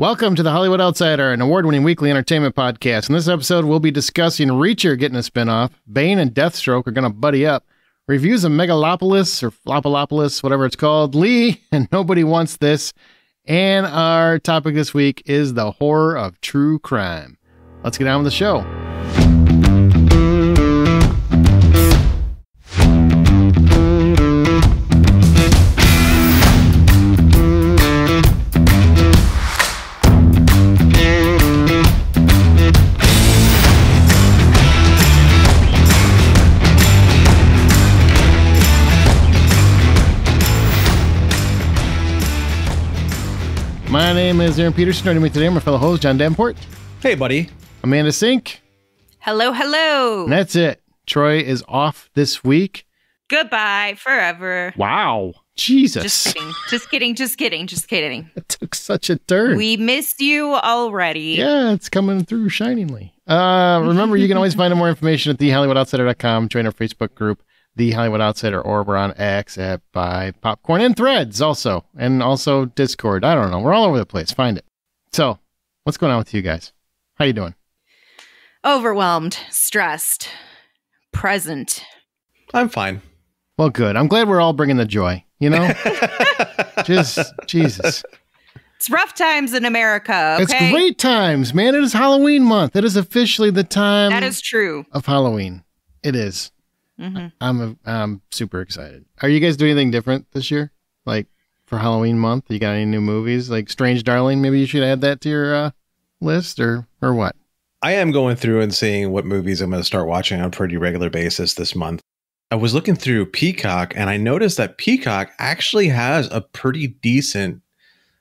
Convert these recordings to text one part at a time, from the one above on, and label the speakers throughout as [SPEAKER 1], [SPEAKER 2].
[SPEAKER 1] Welcome to the Hollywood Outsider, an award-winning weekly entertainment podcast. In this episode, we'll be discussing Reacher getting a spinoff. Bane and Deathstroke are going to buddy up. Reviews of Megalopolis, or Flopalopolis, whatever it's called. Lee, and Nobody Wants This. And our topic this week is the horror of true crime. Let's get on with the show. My name is Aaron Peterson. Joining me today, my fellow host, John Davenport.
[SPEAKER 2] Hey, buddy.
[SPEAKER 1] Amanda Sink.
[SPEAKER 3] Hello, hello.
[SPEAKER 1] And that's it. Troy is off this week.
[SPEAKER 3] Goodbye forever.
[SPEAKER 1] Wow. Jesus.
[SPEAKER 3] Just kidding.
[SPEAKER 1] It took such a turn.
[SPEAKER 3] We missed you already.
[SPEAKER 1] Yeah, it's coming through shiningly. Remember, you can always find more information at thehollywoodoutsiders.com. Join our Facebook group, The Hollywood Outsider, or we're on X at Buy Popcorn and Threads also. And also Discord. I don't know. We're all over the place. Find it. So, what's going on with you guys? How you doing?
[SPEAKER 3] Overwhelmed, stressed, present.
[SPEAKER 2] I'm fine.
[SPEAKER 1] Well, good. I'm glad we're all bringing the joy, you know? Just, Jesus.
[SPEAKER 3] It's rough times in America, okay?
[SPEAKER 1] It's great times, man. It is Halloween month. It is officially the time.
[SPEAKER 3] That is true.
[SPEAKER 1] Of Halloween. It is.
[SPEAKER 3] Mm-hmm.
[SPEAKER 1] I'm super excited. Are you guys doing anything different this year? Like for Halloween month? You got any new movies? Like Strange Darling? Maybe you should add that to your list or what?
[SPEAKER 2] I am going through and seeing what movies I'm going to start watching on a pretty regular basis this month. I was looking through Peacock and I noticed that Peacock actually has a pretty decent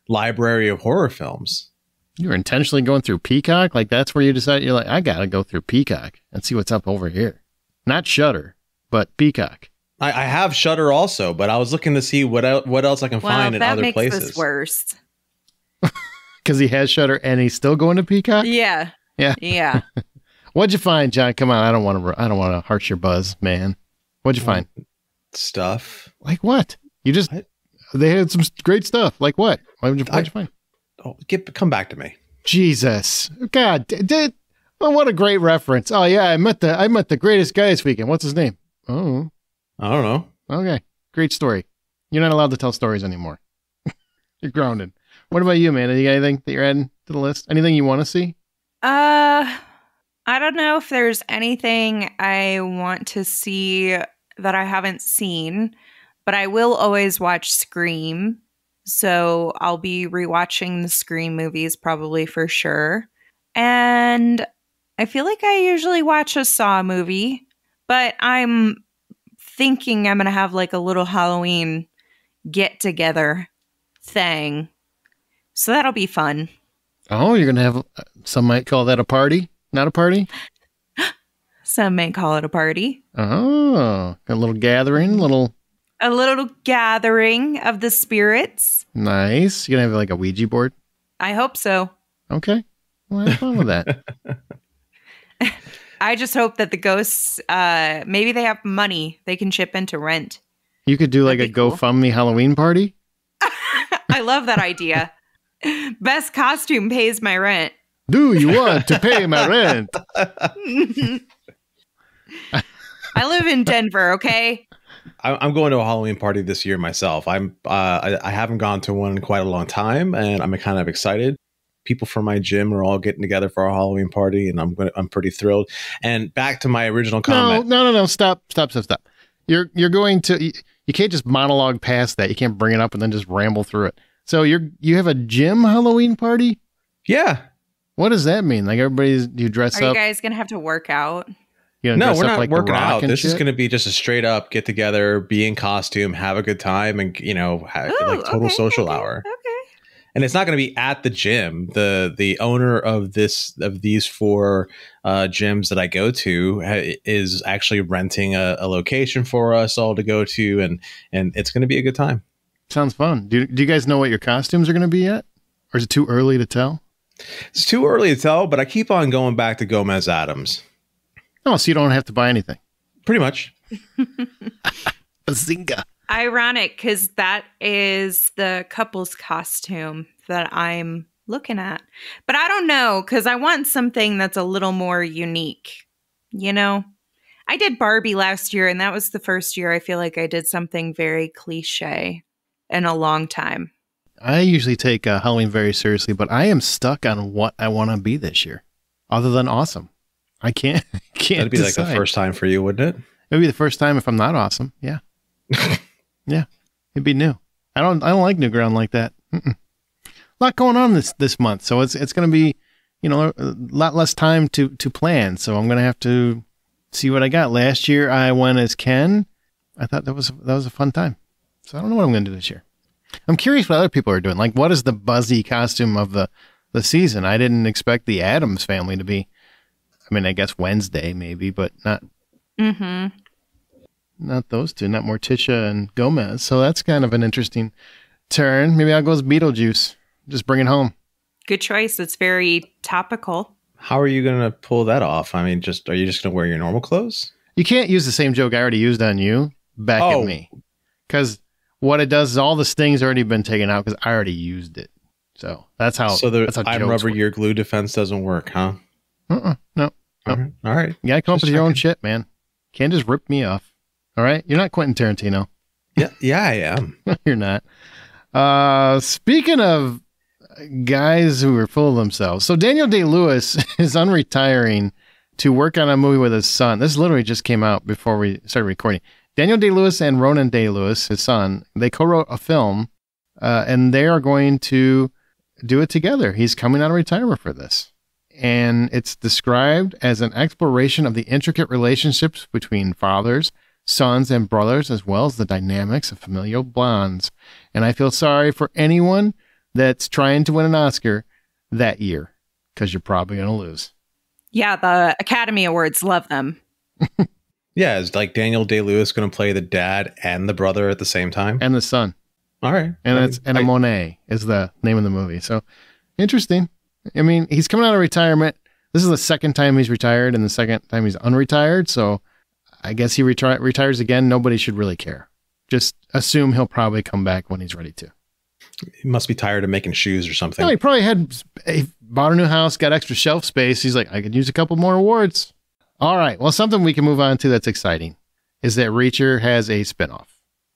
[SPEAKER 2] library of horror films.
[SPEAKER 1] You're intentionally going through Peacock? Like that's where you decide you're like, I got to go through Peacock and see what's up over here. Not Shudder, but Peacock.
[SPEAKER 2] I have Shudder also, but I was looking to see what else I can find in other places.
[SPEAKER 3] That makes this worse.
[SPEAKER 1] Because he has Shudder and he's still going to Peacock?
[SPEAKER 3] Yeah.
[SPEAKER 1] What'd you find, John? Come on, I don't want to hurt your buzz, man. What'd you find?
[SPEAKER 2] Stuff.
[SPEAKER 1] Like what? They had some great stuff. Like what? What'd you find?
[SPEAKER 2] Oh, come back to me.
[SPEAKER 1] Jesus. God, well, what a great reference. Oh yeah, I met the greatest guy this weekend. What's his name? Oh.
[SPEAKER 2] I don't know.
[SPEAKER 1] Okay. Great story. You're not allowed to tell stories anymore. You're grounded. What about you, man? You got anything that you're adding to the list? Anything you want to see?
[SPEAKER 3] I don't know if there's anything I want to see that I haven't seen, but I will always watch Scream. So I'll be rewatching the Scream movies probably for sure. And I feel like I usually watch a Saw movie, but I'm thinking I'm going to have like a little Halloween get-together thing. So that'll be fun.
[SPEAKER 1] Oh, you're going to have, some might call that a party? Not a party?
[SPEAKER 3] Some may call it a party.
[SPEAKER 1] Oh, a little gathering,
[SPEAKER 3] A little gathering of the spirits.
[SPEAKER 1] Nice. You're going to have like a Ouija board?
[SPEAKER 3] I hope so.
[SPEAKER 1] Okay. Well, have fun with that.
[SPEAKER 3] I just hope that the ghosts, maybe they have money they can chip into rent.
[SPEAKER 1] You could do like a GoFundMe Halloween party?
[SPEAKER 3] I love that idea. Best costume pays my rent.
[SPEAKER 1] Do you want to pay my rent?
[SPEAKER 3] I live in Denver, okay?
[SPEAKER 2] I'm going to a Halloween party this year myself. I haven't gone to one in quite a long time, and I'm kind of excited. People from my gym are all getting together for our Halloween party, and I'm pretty thrilled. And back to my original comment.
[SPEAKER 1] No. Stop. You're going to. You can't just monologue past that. You can't bring it up and then just ramble through it. So you have a gym Halloween party?
[SPEAKER 2] Yeah.
[SPEAKER 1] What does that mean? Like you dress up?
[SPEAKER 3] Are you guys gonna have to work out?
[SPEAKER 2] No, we're not working out. This is going to be just a straight up get together, be in costume, have a good time, and like total social hour.
[SPEAKER 3] Okay.
[SPEAKER 2] And it's not going to be at the gym. The owner of these four gyms that I go to is actually renting a location for us all to go to, and it's going to be a good time.
[SPEAKER 1] Sounds fun. Do you guys know what your costumes are going to be yet, or is it too early to tell?
[SPEAKER 2] It's too early to tell, but I keep on going back to Gomez Addams.
[SPEAKER 1] Oh, so you don't have to buy anything.
[SPEAKER 2] Pretty much.
[SPEAKER 1] Bazinga.
[SPEAKER 3] Ironic, because that is the couple's costume that I'm looking at. But I don't know, because I want something that's a little more unique. You know, I did Barbie last year, and that was the first year I feel like I did something very cliche in a long time.
[SPEAKER 1] I usually take Halloween very seriously, but I am stuck on what I want to be this year, other than awesome. I can't.
[SPEAKER 2] That'd be
[SPEAKER 1] decide.
[SPEAKER 2] like the first time for you, wouldn't it?
[SPEAKER 1] It'd be the first time if I'm not awesome. Yeah, yeah, it'd be new. I don't like new ground like that. A lot going on this month, so it's going to be, a lot less time to plan. So I'm going to have to see what I got. Last year I went as Ken. I thought that was a fun time. So I don't know what I'm going to do this year. I'm curious what other people are doing. Like, what is the Buzzy costume of the season? I didn't expect the Addams family to be. I mean, I guess Wednesday maybe, but not.
[SPEAKER 3] Mm-hmm.
[SPEAKER 1] Not those two. Not Morticia and Gomez. So that's kind of an interesting turn. Maybe I'll go as Beetlejuice. Just bring it home.
[SPEAKER 3] Good choice. It's very topical.
[SPEAKER 2] How are you going to pull that off? I mean, are you just going to wear your normal clothes?
[SPEAKER 1] You can't use the same joke I already used on you back at me. Because what it does is all the sting's already been taken out because I already used it. So that's how. So
[SPEAKER 2] that's how I'm rubber, your glue defense doesn't work, huh?
[SPEAKER 1] No.
[SPEAKER 2] All right.
[SPEAKER 1] You gotta come up with your own shit, man. Can't just rip me off. All right? You're not Quentin Tarantino.
[SPEAKER 2] Yeah, I am.
[SPEAKER 1] You're not. Speaking of guys who are full of themselves. So Daniel Day-Lewis is unretiring to work on a movie with his son. This literally just came out before we started recording. Daniel Day-Lewis and Ronan Day-Lewis, his son, they co-wrote a film, and they are going to do it together. He's coming out of retirement for this. And it's described as an exploration of the intricate relationships between fathers, sons, and brothers, as well as the dynamics of familial bonds. And I feel sorry for anyone that's trying to win an Oscar that year, because you're probably going to lose.
[SPEAKER 3] Yeah, the Academy Awards love them.
[SPEAKER 2] Yeah, is like Daniel Day-Lewis going to play the dad and the brother at the same time?
[SPEAKER 1] And the son.
[SPEAKER 2] All right.
[SPEAKER 1] And Monet is the name of the movie. So, interesting. I mean, he's coming out of retirement. This is the second time he's retired and the second time he's unretired. So I guess he retires again. Nobody should really care. Just assume he'll probably come back when he's ready to.
[SPEAKER 2] He must be tired of making shoes or something.
[SPEAKER 1] No, he probably bought a new house, got extra shelf space. He's like, I could use a couple more awards. All right. Well, something we can move on to that's exciting is that Reacher has a spinoff.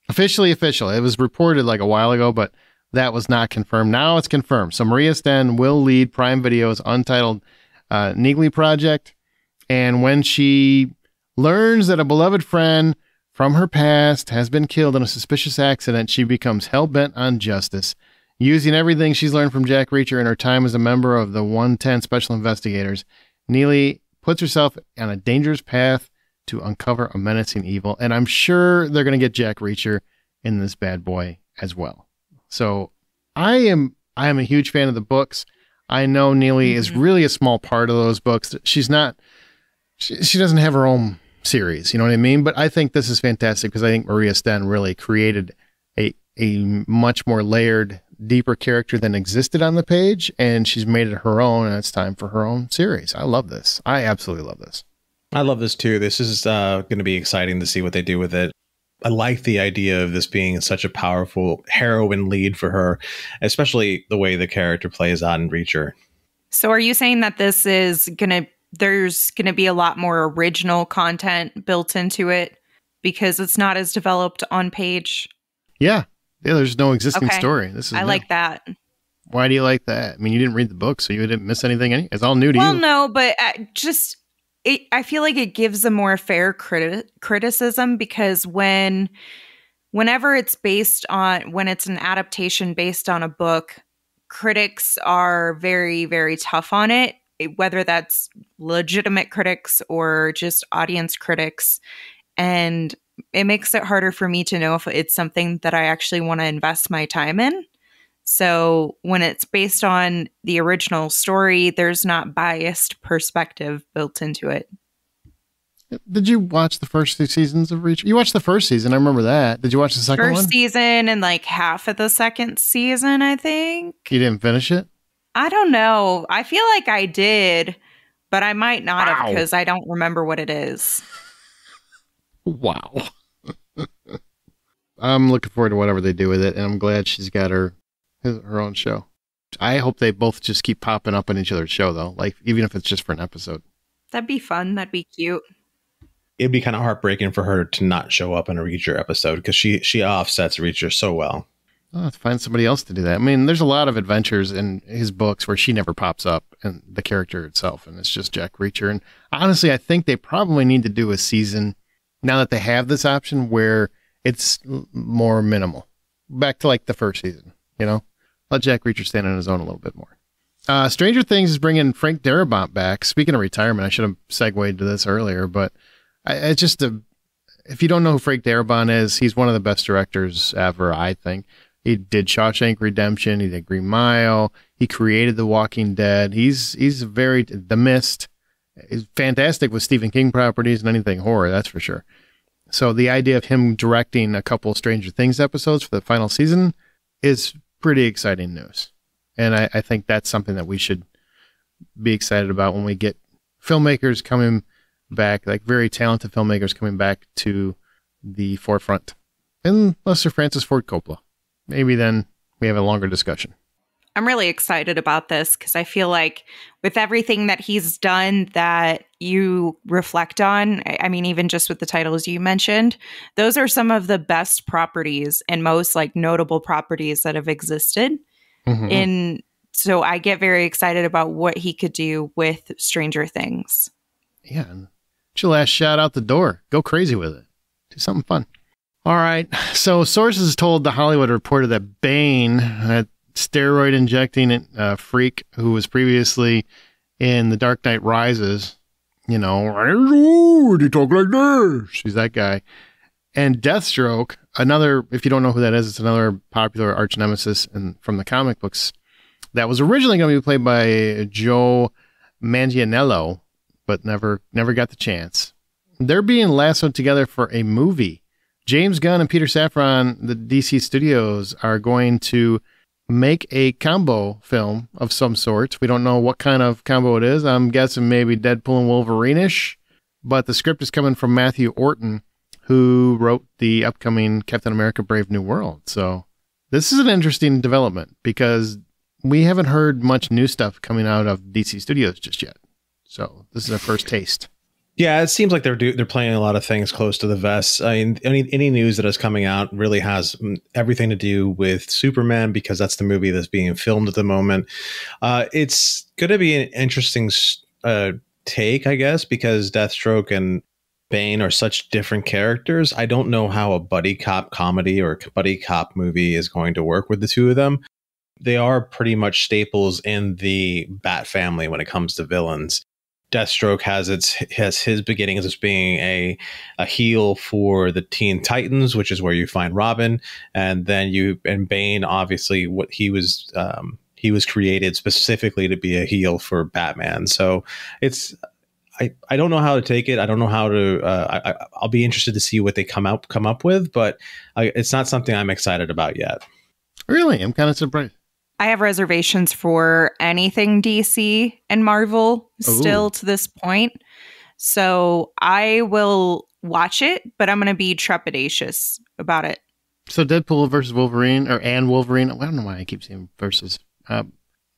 [SPEAKER 1] Official. It was reported like a while ago, but that was not confirmed. Now it's confirmed. So Maria Sten will lead Prime Video's untitled Neagley project. And when she learns that a beloved friend from her past has been killed in a suspicious accident, she becomes hell-bent on justice. Using everything she's learned from Jack Reacher in her time as a member of the 110 Special Investigators, Neagley puts herself on a dangerous path to uncover a menacing evil. And I'm sure they're going to get Jack Reacher in this bad boy as well. So I am a huge fan of the books. I know Neagley is really a small part of those books. She's not, she doesn't have her own series, you know what I mean? But I think this is fantastic because I think Maria Sten really created a much more layered, deeper character than existed on the page, and she's made it her own, and it's time for her own series. I love this. I absolutely love this.
[SPEAKER 2] I love this too. This is going to be exciting to see what they do with it. I like the idea of this being such a powerful heroine lead for her, especially the way the character plays out in Reacher.
[SPEAKER 3] So are you saying that this is there's going to be a lot more original content built into it because it's not as developed on page?
[SPEAKER 1] Yeah, there's no existing story. This is
[SPEAKER 3] I like that.
[SPEAKER 1] Why do you like that? I mean, you didn't read the book, so you didn't miss anything. It's all new to you.
[SPEAKER 3] Well, no, but I feel like it gives a more fair criticism because whenever it's when it's an adaptation based on a book, critics are very, very tough on it, whether that's legitimate critics or just audience critics. And it makes it harder for me to know if it's something that I actually want to invest my time in. So when it's based on the original story, there's not biased perspective built into it.
[SPEAKER 1] Did you watch the first 2 seasons of Reacher? You watched the first season. I remember that. Did you watch the second one?
[SPEAKER 3] First season and like half of the second season, I think.
[SPEAKER 1] You didn't finish it?
[SPEAKER 3] I don't know. I feel like I did, but I might not have because I don't remember what it is.
[SPEAKER 1] Wow. I'm looking forward to whatever they do with it, and I'm glad she's got her own show. I hope they both just keep popping up on each other's show, though. Like, even if it's just for an episode.
[SPEAKER 3] That'd be fun. That'd be cute.
[SPEAKER 2] It'd be kind of heartbreaking for her to not show up in a Reacher episode because she offsets Reacher so well.
[SPEAKER 1] I'll have to find somebody else to do that. I mean, there's a lot of adventures in his books where she never pops up and the character itself, and it's just Jack Reacher. And honestly, I think they probably need to do a season now that they have this option where it's more minimal. Back to like the first season, you know? Let Jack Reacher stand on his own a little bit more. Stranger Things is bringing Frank Darabont back. Speaking of retirement, I should have segued to this earlier, but it's just if you don't know who Frank Darabont is, he's one of the best directors ever, I think. He did Shawshank Redemption. He did Green Mile. He created The Walking Dead. He's The Mist. He's fantastic with Stephen King properties and anything horror, that's for sure. So the idea of him directing a couple Stranger Things episodes for the final season is pretty exciting news. And I think that's something that we should be excited about when we get filmmakers coming back, like very talented filmmakers coming back to the forefront. Unless they're Francis Ford Coppola. Maybe then we have a longer discussion.
[SPEAKER 3] I'm really excited about this because I feel like with everything that he's done that you reflect on, I mean, even just with the titles you mentioned, those are some of the best properties and most like notable properties that have existed. So I get very excited about what he could do with Stranger Things.
[SPEAKER 1] Yeah. Get your last shot out the door. Go crazy with it. Do something fun. All right. So sources told The Hollywood Reporter that Bane, that steroid injecting freak who was previously in The Dark Knight Rises, you know, he talk like this. He's that guy. And Deathstroke, another, if you don't know who that is, it's another popular arch nemesis from the comic books that was originally going to be played by Joe Manganiello, but never got the chance. They're being lassoed together for a movie. James Gunn and Peter Safran, the DC studios, are going to make a combo film of some sort. We don't know what kind of combo it is. I'm guessing maybe Deadpool and Wolverine-ish, but the script is coming from Matthew Orton, who wrote the upcoming Captain America Brave New World. So this is an interesting development because we haven't heard much new stuff coming out of DC studios just yet. So this is our first taste.
[SPEAKER 2] Yeah, it seems like they're playing a lot of things close to the vest. I mean, any news that is coming out really has everything to do with Superman because that's the movie that's being filmed at the moment. It's going to be an interesting take, I guess, because Deathstroke and Bane are such different characters. I don't know how a buddy cop comedy or buddy cop movie is going to work with the two of them. They are pretty much staples in the Bat family when it comes to villains. Deathstroke has his beginnings as being a heel for the Teen Titans, which is where you find Robin, and then Bane, obviously, what he was created specifically to be a heel for Batman. So I don't know how to take it. I don't know how to. I'll be interested to see what they come up with, but it's not something I'm excited about yet.
[SPEAKER 1] Really, I'm kind of surprised.
[SPEAKER 3] I have reservations for anything DC and Marvel still to this point. So I will watch it, but I'm going to be trepidatious about it.
[SPEAKER 1] So Deadpool versus Wolverine and Wolverine. I don't know why I keep saying versus. That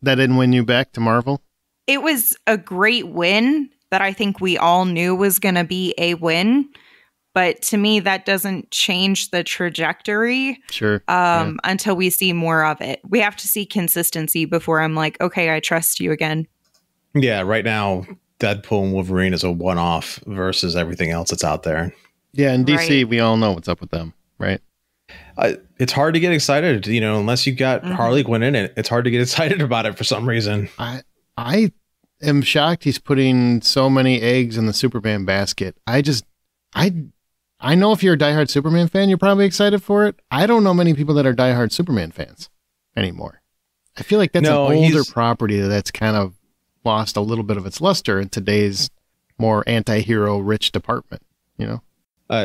[SPEAKER 1] didn't win you back to Marvel?
[SPEAKER 3] It was a great win that I think we all knew was going to be a win. But to me, that doesn't change the trajectory until we see more of it. We have to see consistency before I'm like, okay, I trust you again. Yeah,
[SPEAKER 2] right now, Deadpool and Wolverine is a one-off versus everything else that's out there.
[SPEAKER 1] Yeah, in DC, we all know what's up with them, right?
[SPEAKER 2] It's hard to get excited, unless you got Harley Quinn in it. It's hard to get excited about it for some reason.
[SPEAKER 1] I am shocked he's putting so many eggs in the Superman basket. I know if you're a diehard Superman fan, you're probably excited for it. I don't know many people that are diehard Superman fans anymore. I feel like that's an older property that's kind of lost a little bit of its luster in today's more anti-hero rich department,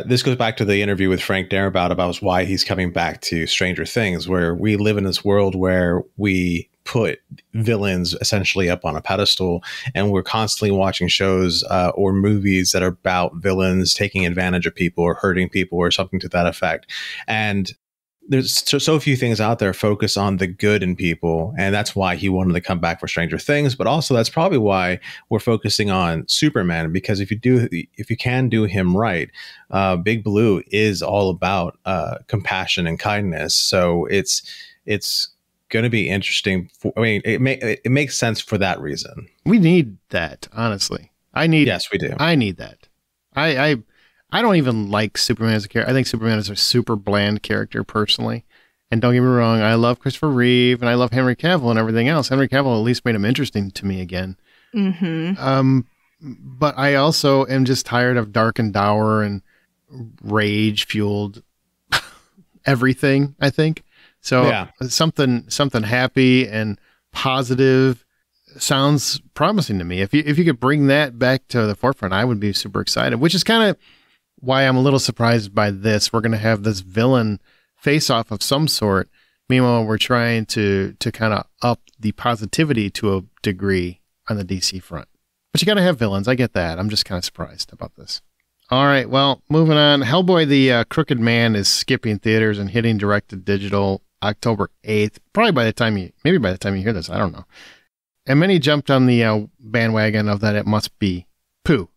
[SPEAKER 2] This goes back to the interview with Frank Darabont about why he's coming back to Stranger Things, where we live in this world where we put villains essentially up on a pedestal, and we're constantly watching shows or movies that are about villains taking advantage of people or hurting people or something to that effect. And there's so few things out there focus on the good in people, and that's why he wanted to come back for Stranger Things. But also, that's probably why we're focusing on Superman, because if you can do him right, Big Blue is all about compassion and kindness. So it's going to be interesting. It makes sense for that reason.
[SPEAKER 1] We need that, honestly.
[SPEAKER 2] Yes, we do.
[SPEAKER 1] I need that. I don't even like Superman as a character. I think Superman is a super bland character personally. And don't get me wrong, I love Christopher Reeve and I love Henry Cavill and everything else. Henry Cavill at least made him interesting to me again.
[SPEAKER 3] Mm-hmm.
[SPEAKER 1] But I also am just tired of dark and dour and rage fueled everything, I think. So
[SPEAKER 2] yeah.
[SPEAKER 1] something happy and positive sounds promising to me. If you could bring that back to the forefront, I would be super excited, which is kind of why I'm a little surprised by this. We're going to have this villain face-off of some sort. Meanwhile, we're trying to kind of up the positivity to a degree on the DC front. But you got to have villains. I get that. I'm just kind of surprised about this. All right, well, moving on. Hellboy, the Crooked Man is skipping theaters and hitting direct-to-digital October 8th. Probably by the time you hear this, I don't know. And many jumped on the bandwagon of that it must be poo.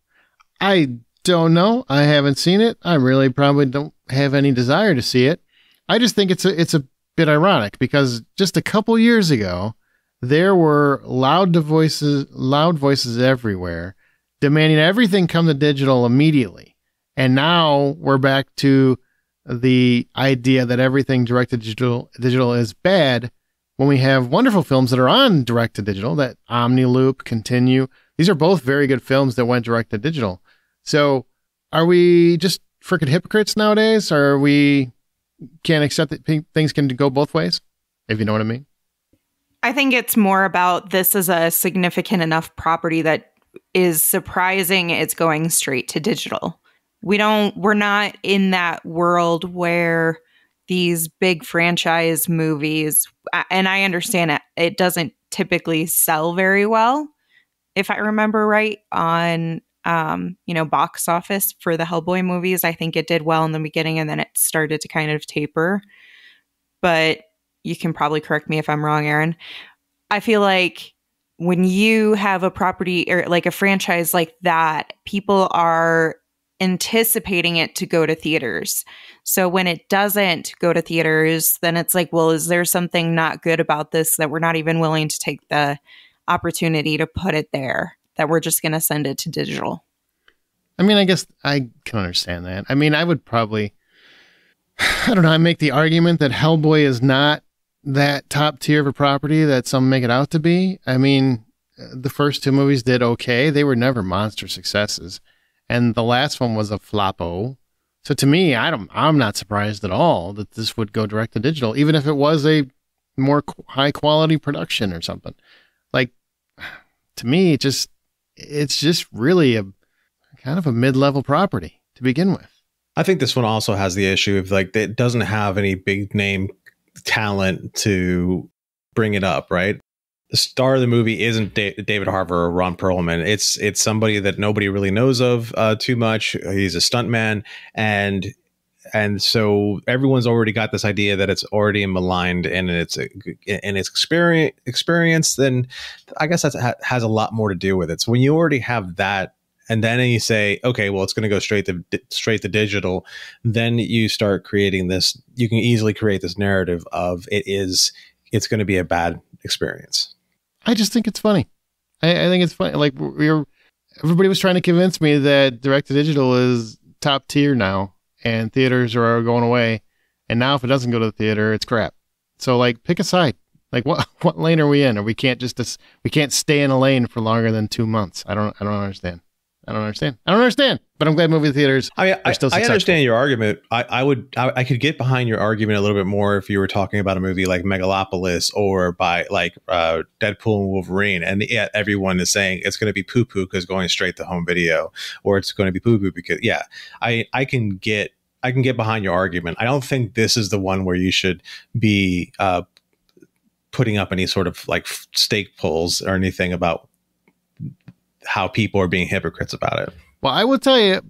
[SPEAKER 1] I don't know. I haven't seen it. I really probably don't have any desire to see it. I just think it's a bit ironic because just a couple years ago, there were loud voices everywhere demanding everything come to digital immediately. And now we're back to the idea that everything direct-to-digital is bad when we have wonderful films that are on direct-to-digital, that Omni-Loop, Continue. These are both very good films that went direct-to-digital. So are we just freaking hypocrites nowadays? Or we can't accept that things can go both ways, if you know what I mean?
[SPEAKER 3] I think it's more about this is a significant enough property that is surprising it's going straight to digital. We're not in that world where these big franchise movies, and I understand it doesn't typically sell very well, if I remember right, on box office for the Hellboy movies. I think it did well in the beginning and then it started to kind of taper. But you can probably correct me if I'm wrong, Aaron. I feel like when you have a property or like a franchise like that, people are anticipating it to go to theaters. So when it doesn't go to theaters, then it's like, well, is there something not good about this that we're not even willing to take the opportunity to put it there, that we're just going to send it to digital?
[SPEAKER 1] I mean, I guess I can understand that. I mean, I would probably, I don't know, I make the argument that Hellboy is not that top tier of a property that some make it out to be. I mean, the first two movies did okay. They were never monster successes. And the last one was a floppo. So to me, I'm not surprised at all that this would go direct to digital, even if it was a more high quality production or something. Like, to me, it's just really a kind of a mid-level property to begin with.
[SPEAKER 2] I think this one also has the issue of like, it doesn't have any big name talent to bring it up, right? The star of the movie isn't David Harbour or Ron Perlman. It's somebody that nobody really knows of too much. He's a stuntman, and so everyone's already got this idea that it's already maligned and it's experience. Then I guess that has a lot more to do with it. So when you already have that, and then you say, okay, well, it's going to go straight to digital, then you start creating this. You can easily create this narrative of it's going to be a bad experience.
[SPEAKER 1] I just think it's funny. I think it's funny. Like everybody was trying to convince me that direct-to-digital is top tier now and theaters are going away. And now if it doesn't go to the theater, it's crap. So like, pick a side. Like what lane are we in? Or we can't stay in a lane for longer than 2 months. I don't understand. But I'm glad movie theaters are still successful.
[SPEAKER 2] I understand your argument. I could get behind your argument a little bit more if you were talking about a movie like Megalopolis or by like Deadpool and Wolverine, and yeah, everyone is saying it's going to be poo poo because going straight to home video, or it's going to be poo poo because I can get behind your argument. I don't think this is the one where you should be putting up any sort of like stake polls or anything about how people are being hypocrites about it.
[SPEAKER 1] Well, I will tell you,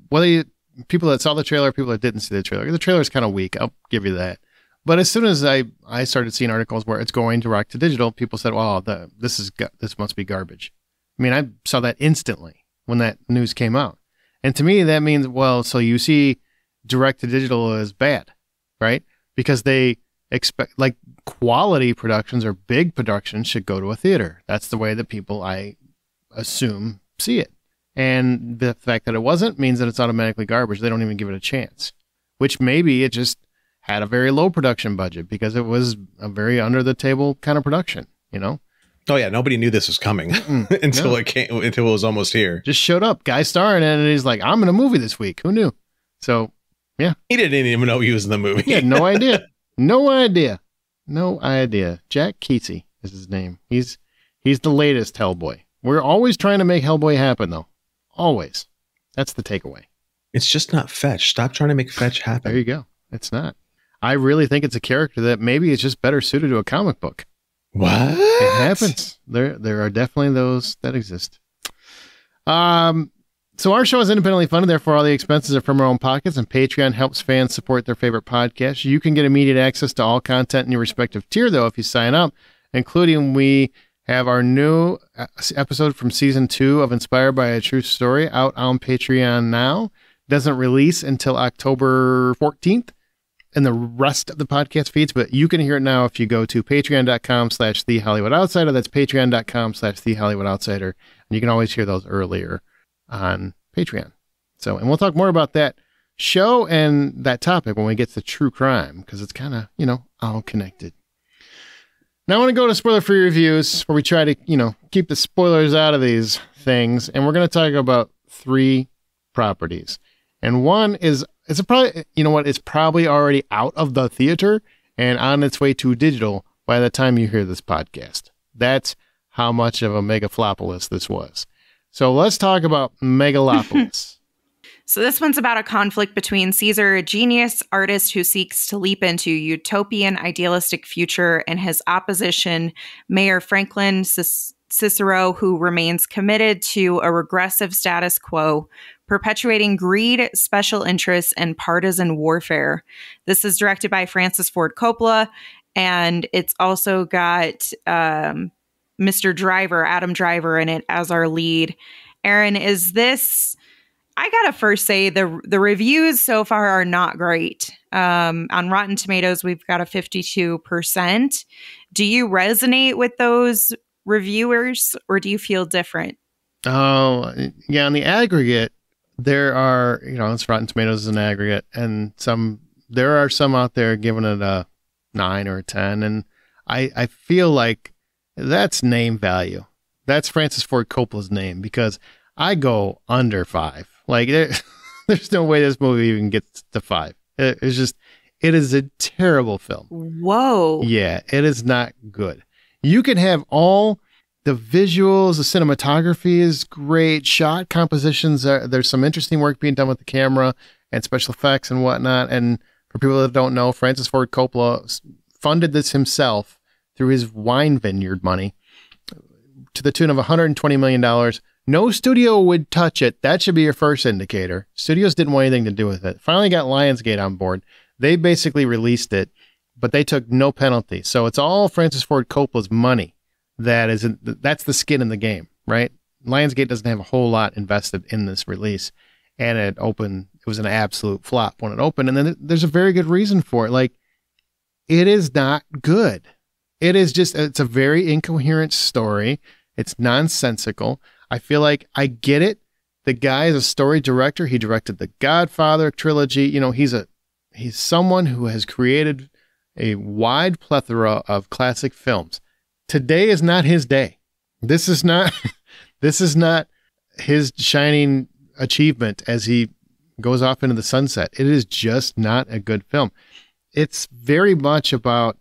[SPEAKER 1] people that saw the trailer, people that didn't see the trailer is kind of weak. I'll give you that. But as soon as I started seeing articles where it's going direct to digital, people said, "Well, this must be garbage." I mean, I saw that instantly when that news came out, and to me that means, well, so you see direct to digital is bad, right? Because they expect, like, quality productions or big productions should go to a theater. That's the way that people, I assume, see it. And the fact that it wasn't means that it's automatically garbage. They don't even give it a chance, which maybe it just had a very low production budget because it was a very under the table kind of production, you know?
[SPEAKER 2] Oh yeah. Nobody knew this was coming until it was almost here.
[SPEAKER 1] Just showed up, guy starring in it, and he's like, I'm in a movie this week. Who knew? So yeah.
[SPEAKER 2] He didn't even know he was in the movie.
[SPEAKER 1] He had no idea. No idea. Jack Kesey is his name. He's the latest Hellboy. We're always trying to make Hellboy happen, though. Always. That's the takeaway.
[SPEAKER 2] It's just not Fetch. Stop trying to make Fetch happen.
[SPEAKER 1] There you go. It's not. I really think it's a character that maybe is just better suited to a comic book.
[SPEAKER 2] What?
[SPEAKER 1] It happens. There are definitely those that exist. So our show is independently funded, therefore all the expenses are from our own pockets, and Patreon helps fans support their favorite podcast. You can get immediate access to all content in your respective tier, though, if you sign up, including we have our new episode from season 2 of Inspired by a True Story out on Patreon now. Doesn't release until October 14th in the rest of the podcast feeds, but you can hear it now if you go to patreon.com/The Hollywood Outsider. That's patreon.com/The Hollywood Outsider. And you can always hear those earlier on Patreon. So, and we'll talk more about that show and that topic when we get to true crime, because it's kind of, all connected. Now I want to go to spoiler-free reviews where we try to, keep the spoilers out of these things. And we're going to talk about 3 properties. And one is, it's probably already out of the theater and on its way to digital by the time you hear this podcast. That's how much of a megalopolis this was. So let's talk about Megalopolis.
[SPEAKER 3] So this one's about a conflict between Caesar, a genius artist who seeks to leap into utopian idealistic future, and his opposition, Mayor Franklin Cicero, who remains committed to a regressive status quo, perpetuating greed, special interests, and partisan warfare. This is directed by Francis Ford Coppola, and it's also got Mr. Driver, Adam Driver, in it as our lead. Aaron, is this... I gotta first say the reviews so far are not great. On Rotten Tomatoes, we've got a 52%. Do you resonate with those reviewers, or do you feel different?
[SPEAKER 1] Oh, yeah. On the aggregate, there are, it's Rotten Tomatoes is an aggregate, and there are some out there giving it a 9 or a 10, and I feel like that's name value. That's Francis Ford Coppola's name, because I go under 5. Like, there's no way this movie even gets to 5. It is a terrible film.
[SPEAKER 3] Whoa.
[SPEAKER 1] Yeah, it is not good. You can have all the visuals, the cinematography is great, shot compositions, there's some interesting work being done with the camera and special effects and whatnot. And for people that don't know, Francis Ford Coppola funded this himself through his wine vineyard money to the tune of $120 million. No studio would touch it. That should be your first indicator. Studios didn't want anything to do with it. Finally got Lionsgate on board. They basically released it, but they took no penalty. So it's all Francis Ford Coppola's money. That's the skin in the game, right? Lionsgate doesn't have a whole lot invested in this release. And it was an absolute flop when it opened. And then there's a very good reason for it. Like, it is not good. It's a very incoherent story. It's nonsensical. I feel like I get it. The guy is a story director. He directed the Godfather trilogy. He's someone who has created a wide plethora of classic films. Today is not his day. This is not his shining achievement as he goes off into the sunset. It is just not a good film. It's very much about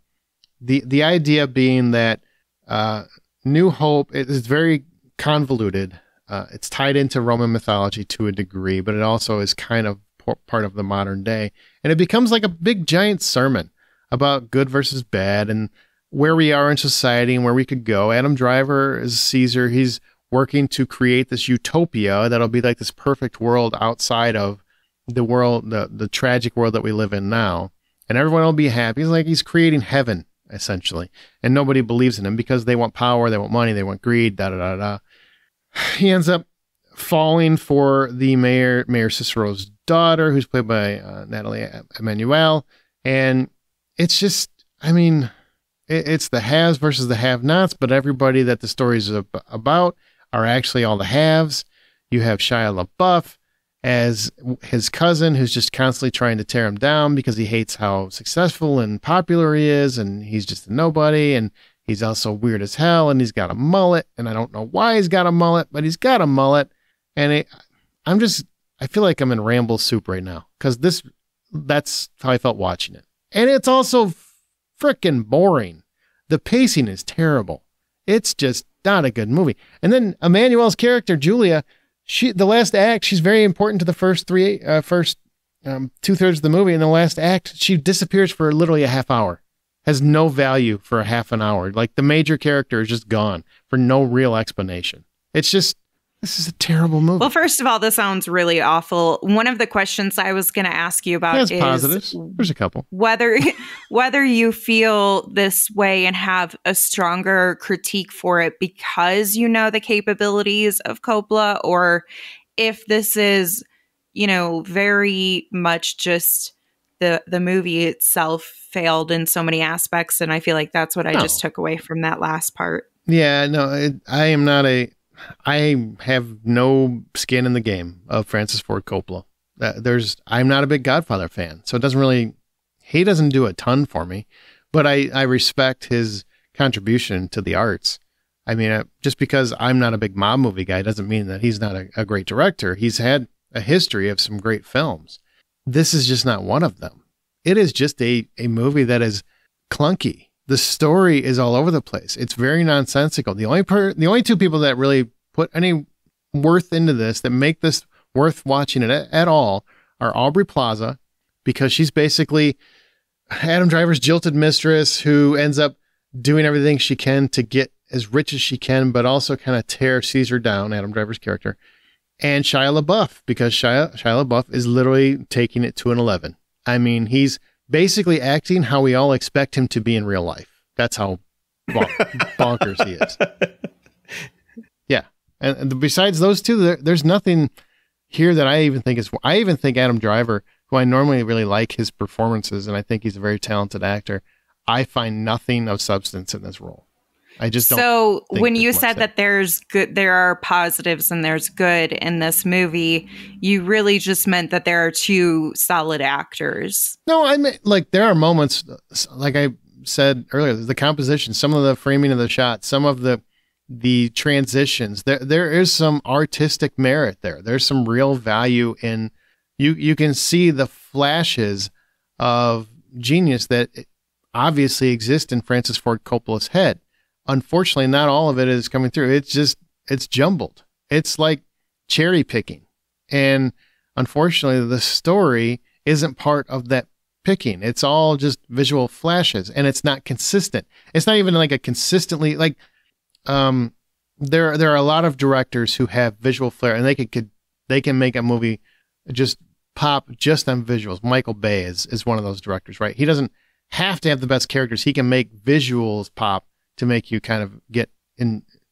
[SPEAKER 1] the idea being that New Hope is very convoluted. It's tied into Roman mythology to a degree, but it also is kind of part of the modern day. And it becomes like a big giant sermon about good versus bad and where we are in society and where we could go. Adam Driver is Caesar. He's working to create this utopia that'll be like this perfect world outside of the world, the tragic world that we live in now. and everyone will be happy. He's like, he's creating heaven, essentially. And nobody believes in him because they want power, they want money, they want greed, da-da-da-da. He ends up falling for the Mayor Cicero's daughter, who's played by Natalie Emmanuel. And it's just, I mean, it's the haves versus the have-nots, but everybody that the story's about are actually all the haves. You have Shia LaBeouf as his cousin, who's just constantly trying to tear him down because he hates how successful and popular he is, and he's just a nobody, and he's also weird as hell, and he's got a mullet, and I don't know why he's got a mullet, but he's got a mullet, and I feel like I'm in ramble soup right now, because that's how I felt watching it. And it's also freaking boring. The pacing is terrible. It's just not a good movie. And then Emmanuel's character, Julia, the last act, she's very important to the first 2/3 of the movie. In the last act, she disappears for literally a half hour. Has no value for a half an hour. Like, the major character is just gone for no real explanation. It's just, this is a terrible movie.
[SPEAKER 3] Well, first of all, this sounds really awful. One of the questions I was going to ask you about is
[SPEAKER 1] positives. There's a couple.
[SPEAKER 3] Whether you feel this way and have a stronger critique for it because you know the capabilities of Coppola, or if this is, very much just the movie itself failed in so many aspects. And I feel like that's what I just took away from that last part.
[SPEAKER 1] Yeah, no, I have no skin in the game of Francis Ford Coppola. I'm not a big Godfather fan, so he doesn't do a ton for me, but I respect his contribution to the arts. I mean, just because I'm not a big mob movie guy doesn't mean that he's not a great director. He's had a history of some great films. This is just not one of them. It is just a movie that is clunky. The story is all over the place. It's very nonsensical. The only two people that really put any worth into this, that make this worth watching it at all, are Aubrey Plaza, because she's basically Adam Driver's jilted mistress who ends up doing everything she can to get as rich as she can, but also kind of tear Caesar down, Adam Driver's character. And Shia LaBeouf, because Shia LaBeouf is literally taking it to an 11. I mean, he's basically acting how we all expect him to be in real life. That's how bonkers he is. Yeah. And besides those two, there's nothing here that I even think Adam Driver, who I normally really like his performances, and I think he's a very talented actor, I find nothing of substance in this role. I just don't. So
[SPEAKER 3] when you said that there are positives and there's good in this movie, you really just meant that there are two solid actors.
[SPEAKER 1] No, I mean, like, there are moments, like I said earlier, the composition, some of the framing of the shot, some of the transitions, there is some artistic merit there. There's some real value in, you can see the flashes of genius that obviously exist in Francis Ford Coppola's head. Unfortunately, not all of it is coming through. It's jumbled. It's like cherry picking. And unfortunately, the story isn't part of that picking. It's all just visual flashes, and it's not consistent. It's not even like a consistently, like, there are a lot of directors who have visual flair, and they can make a movie just pop just on visuals. Michael Bay is one of those directors, right? He doesn't have to have the best characters. He can make visuals pop to make you kind of get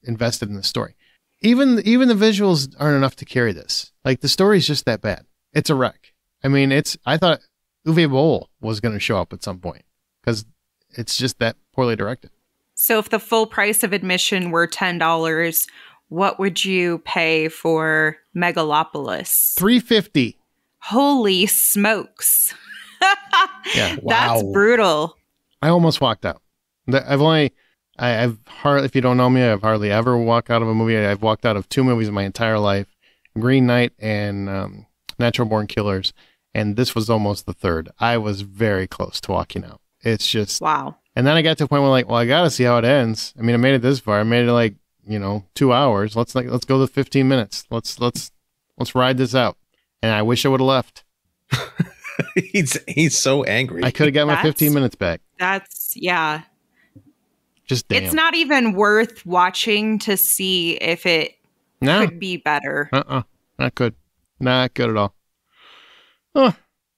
[SPEAKER 1] invested in the story. Even the visuals aren't enough to carry this. Like, the story's just that bad. It's a wreck. I mean, I thought Uwe Boll was going to show up at some point because it's just that poorly directed.
[SPEAKER 3] So if the full price of admission were $10, what would you pay for Megalopolis?
[SPEAKER 1] $3.50.
[SPEAKER 3] Holy smokes.
[SPEAKER 1] Yeah, wow.
[SPEAKER 3] That's brutal.
[SPEAKER 1] I almost walked out. I've hardly, if you don't know me, I've hardly ever walked out of a movie. I've walked out of two movies in my entire life, Green Knight and Natural Born Killers. And this was almost the third. I was very close to walking out. It's just,
[SPEAKER 3] wow.
[SPEAKER 1] And then I got to a point where, like, well, I got to see how it ends. I mean, I made it this far. I made it like, 2 hours. Let's go the 15 minutes. Let's ride this out. And I wish I would have left.
[SPEAKER 2] He's so angry.
[SPEAKER 1] I could have got my 15 minutes back.
[SPEAKER 3] Yeah.
[SPEAKER 1] Just damn.
[SPEAKER 3] It's not even worth watching to see if it could be better.
[SPEAKER 1] Not good. Not good at all. Oh,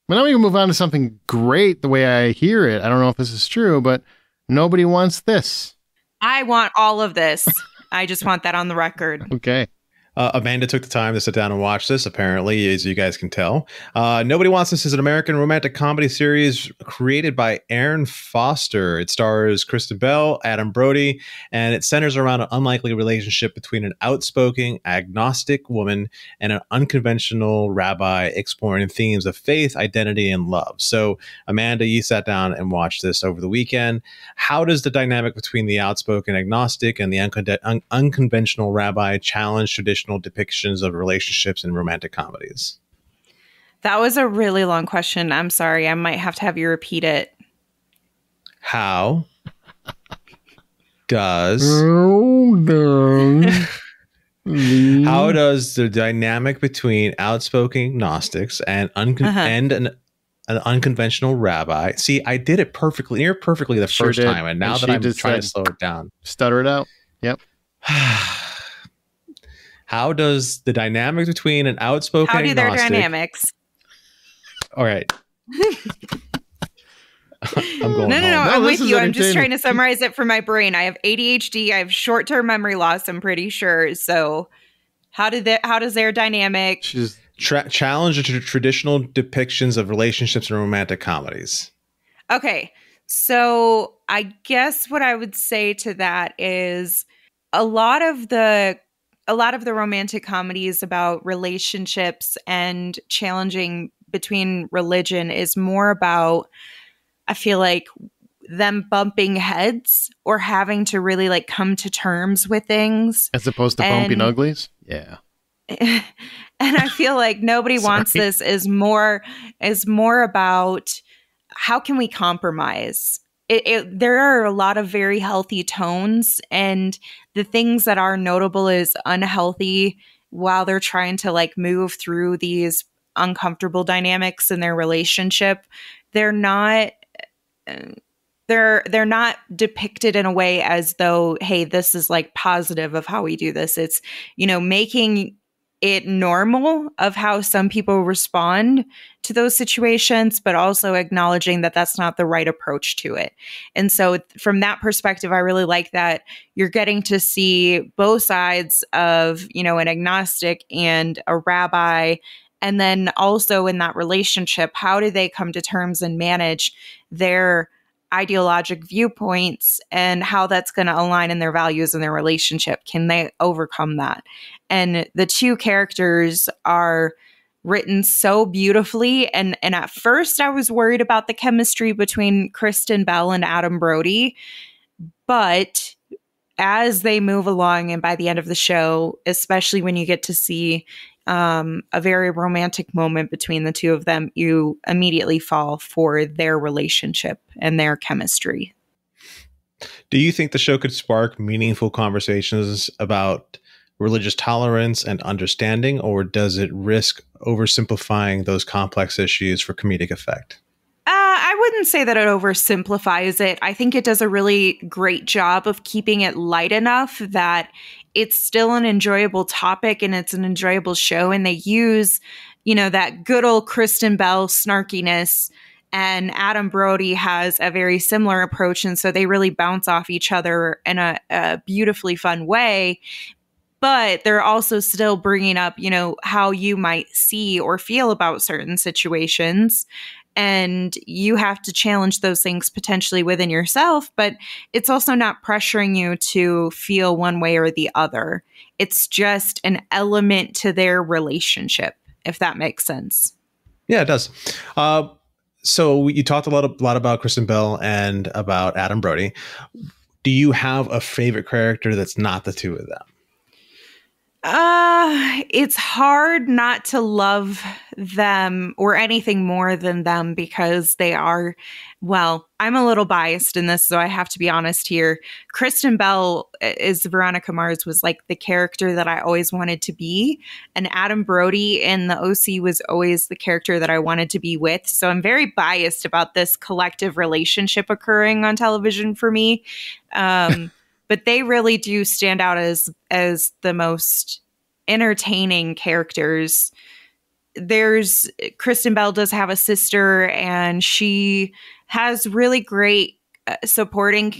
[SPEAKER 1] But now we can move on to something great the way I hear it. I don't know if this is true, but nobody wants this.
[SPEAKER 3] I want all of this. I just want that on the record.
[SPEAKER 1] Okay.
[SPEAKER 2] Amanda took the time to sit down and watch this, apparently, as you guys can tell. Nobody Wants This is an American romantic comedy series created by Aaron Foster. It stars Kristen Bell, Adam Brody, and it centers around an unlikely relationship between an outspoken, agnostic woman and an unconventional rabbi exploring themes of faith, identity, and love. So, Amanda, you sat down and watched this over the weekend. How does the dynamic between the outspoken agnostic and the unconventional rabbi challenge traditional depictions of relationships in romantic comedies?
[SPEAKER 3] That was a really long question. I'm sorry. I might have to have you repeat it.
[SPEAKER 2] How does how does the dynamic between outspoken Gnostics and an unconventional rabbi? See, I did it perfectly, near perfectly the first time, and now that I'm trying to slow it down,
[SPEAKER 1] stutter it out. Yep.
[SPEAKER 2] How does the dynamic between an outspoken
[SPEAKER 3] How do their
[SPEAKER 2] agnostic...
[SPEAKER 3] dynamics?
[SPEAKER 2] All right. I'm going
[SPEAKER 3] No,
[SPEAKER 2] home.
[SPEAKER 3] I'm with you. I'm just trying to summarize it for my brain. I have ADHD. I have short-term memory loss, I'm pretty sure. So how does their dynamic
[SPEAKER 2] challenge the traditional depictions of relationships in romantic comedies?
[SPEAKER 3] Okay. So I guess what I would say to that is a lot of the romantic comedies about relationships and challenging between religion is more about, I feel like, them bumping heads or having to really like come to terms with things.
[SPEAKER 1] As opposed to bumping uglies? Yeah.
[SPEAKER 3] And I feel like Nobody Wants This is more about how can we compromise? There are a lot of very healthy tones, and the things that are notable as unhealthy while they're trying to like move through these uncomfortable dynamics in their relationship, they're not depicted in a way as though, hey, this is like positive of how we do this. It's, making it normal of how some people respond to those situations, but also acknowledging that that's not the right approach to it. And so from that perspective, I really like that you're getting to see both sides of, an agnostic and a rabbi. And then also in that relationship, how do they come to terms and manage their ideologic viewpoints and how that's going to align in their values in their relationship? Can they overcome that? And the two characters are written so beautifully. And at first I was worried about the chemistry between Kristen Bell and Adam Brody. But as they move along and by the end of the show, especially when you get to see a very romantic moment between the two of them, you immediately fall for their relationship and their chemistry.
[SPEAKER 2] Do you think the show could spark meaningful conversations about religious tolerance and understanding, or does it risk oversimplifying those complex issues for comedic effect?
[SPEAKER 3] I wouldn't say that it oversimplifies it. I think it does a really great job of keeping it light enough that it's still an enjoyable topic and it's an enjoyable show. And they use, that good old Kristen Bell snarkiness, and Adam Brody has a very similar approach. And so they really bounce off each other in a beautifully fun way. But they're also still bringing up, how you might see or feel about certain situations. And you have to challenge those things potentially within yourself, but it's also not pressuring you to feel one way or the other. It's just an element to their relationship, if that makes sense.
[SPEAKER 2] Yeah, it does. So you talked a lot about Kristen Bell and about Adam Brody. Do you have a favorite character that's not the two of them?
[SPEAKER 3] It's hard not to love them or anything more than them because they are, well, I'm a little biased in this, so I have to be honest here. Kristen Bell is Veronica Mars was like the character that I always wanted to be. And Adam Brody in the OC was always the character that I wanted to be with. So I'm very biased about this collective relationship occurring on television for me. But they really do stand out as the most entertaining characters there's Kristen Bell does have a sister, and she has really great supporting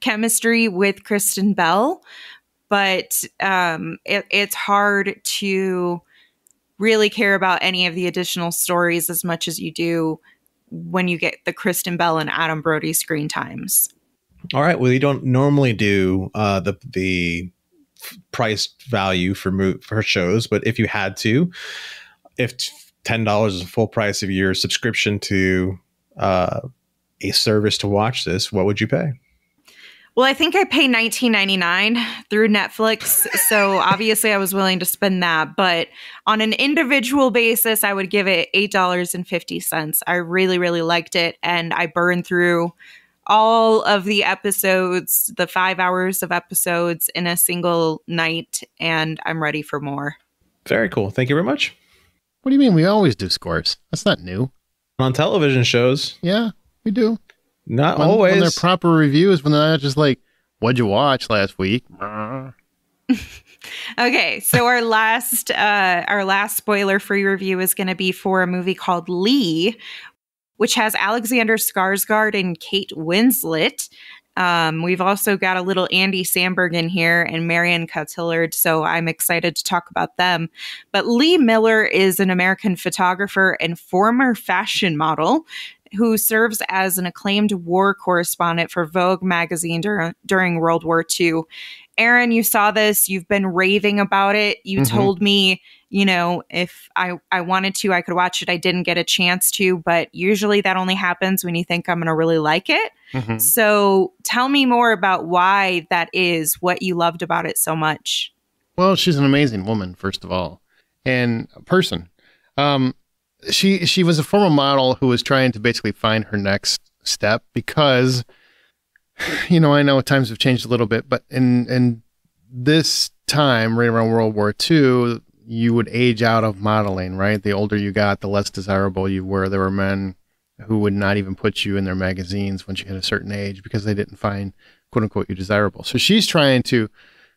[SPEAKER 3] chemistry with Kristen Bell, but it's hard to really care about any of the additional stories as much as you do when you get the Kristen Bell and Adam Brody screen times.
[SPEAKER 2] All right. Well, you don't normally do the price value for shows, but if you had to, if $10 is the full price of your subscription to a service to watch this, what would you pay?
[SPEAKER 3] Well, I think I pay $19.99 through Netflix, so obviously I was willing to spend that. But on an individual basis, I would give it $8.50. I really, really liked it, and I burned through all of the episodes, the 5 hours of episodes in a single night, and I'm ready for more.
[SPEAKER 2] Very cool. Thank you very much.
[SPEAKER 1] What do you mean? We always do scores. That's not new.
[SPEAKER 2] On television shows.
[SPEAKER 1] Yeah, we do.
[SPEAKER 2] Not always.
[SPEAKER 1] When they're proper reviews, when they're not just like, what'd you watch last week?
[SPEAKER 3] Okay, so our last spoiler-free review is going to be for a movie called Lee, which has Alexander Skarsgård and Kate Winslet. We've also got a little Andy Samberg in here and Marion Cotillard, so I'm excited to talk about them. But Lee Miller is an American photographer and former fashion model who serves as an acclaimed war correspondent for Vogue magazine during World War II. Aaron, you saw this. You've been raving about it. You told me, if I wanted to, I could watch it. I didn't get a chance to, but usually that only happens when you think I'm going to really like it. So tell me more about why that is, what you loved about it so much.
[SPEAKER 1] Well, she's an amazing woman, first of all, and a person. She was a former model who was trying to basically find her next step because, I know times have changed a little bit, but in this time, right around World War II, you would age out of modeling, right? The older you got, the less desirable you were. There were men who would not even put you in their magazines once you hit a certain age because they didn't find, quote unquote, you desirable. So she's trying to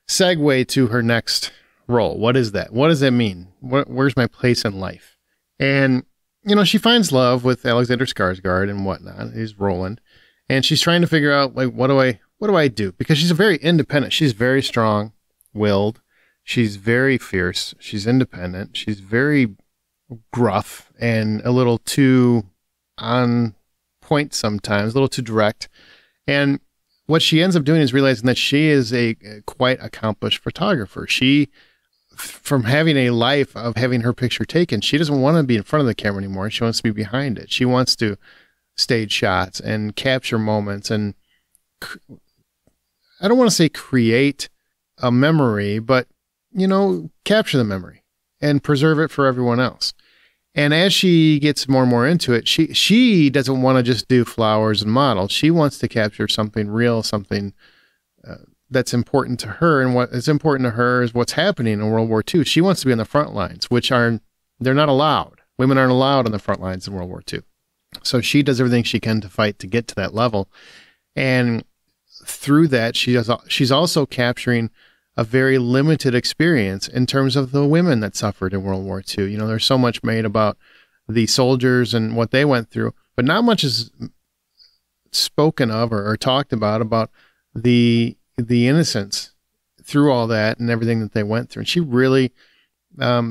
[SPEAKER 1] segue to her next role. What is that? What does that mean? Where's my place in life? And, she finds love with Alexander Skarsgård and whatnot. He's Roland. And she's trying to figure out, like, what do I do? Because she's very independent. She's very strong-willed. She's very fierce. She's independent. She's very gruff and a little too on point sometimes, a little too direct. And what she ends up doing is realizing that she is a quite accomplished photographer. She, from having a life of having her picture taken, she doesn't want to be in front of the camera anymore. She wants to be behind it. She wants to stage shots and capture moments and I don't want to say create a memory, but, capture the memory and preserve it for everyone else. And as she gets more and more into it, she doesn't want to just do flowers and models. She wants to capture something real, something that's important to her. And what is important to her is what's happening in World War II. She wants to be on the front lines, they're not allowed. Women aren't allowed on the front lines in World War II. So she does everything she can to fight to get to that level. And through that, she's also capturing a very limited experience in terms of the women that suffered in World War II. There's so much made about the soldiers and what they went through, but not much is spoken of or talked about the innocents through all that and everything that they went through. And she really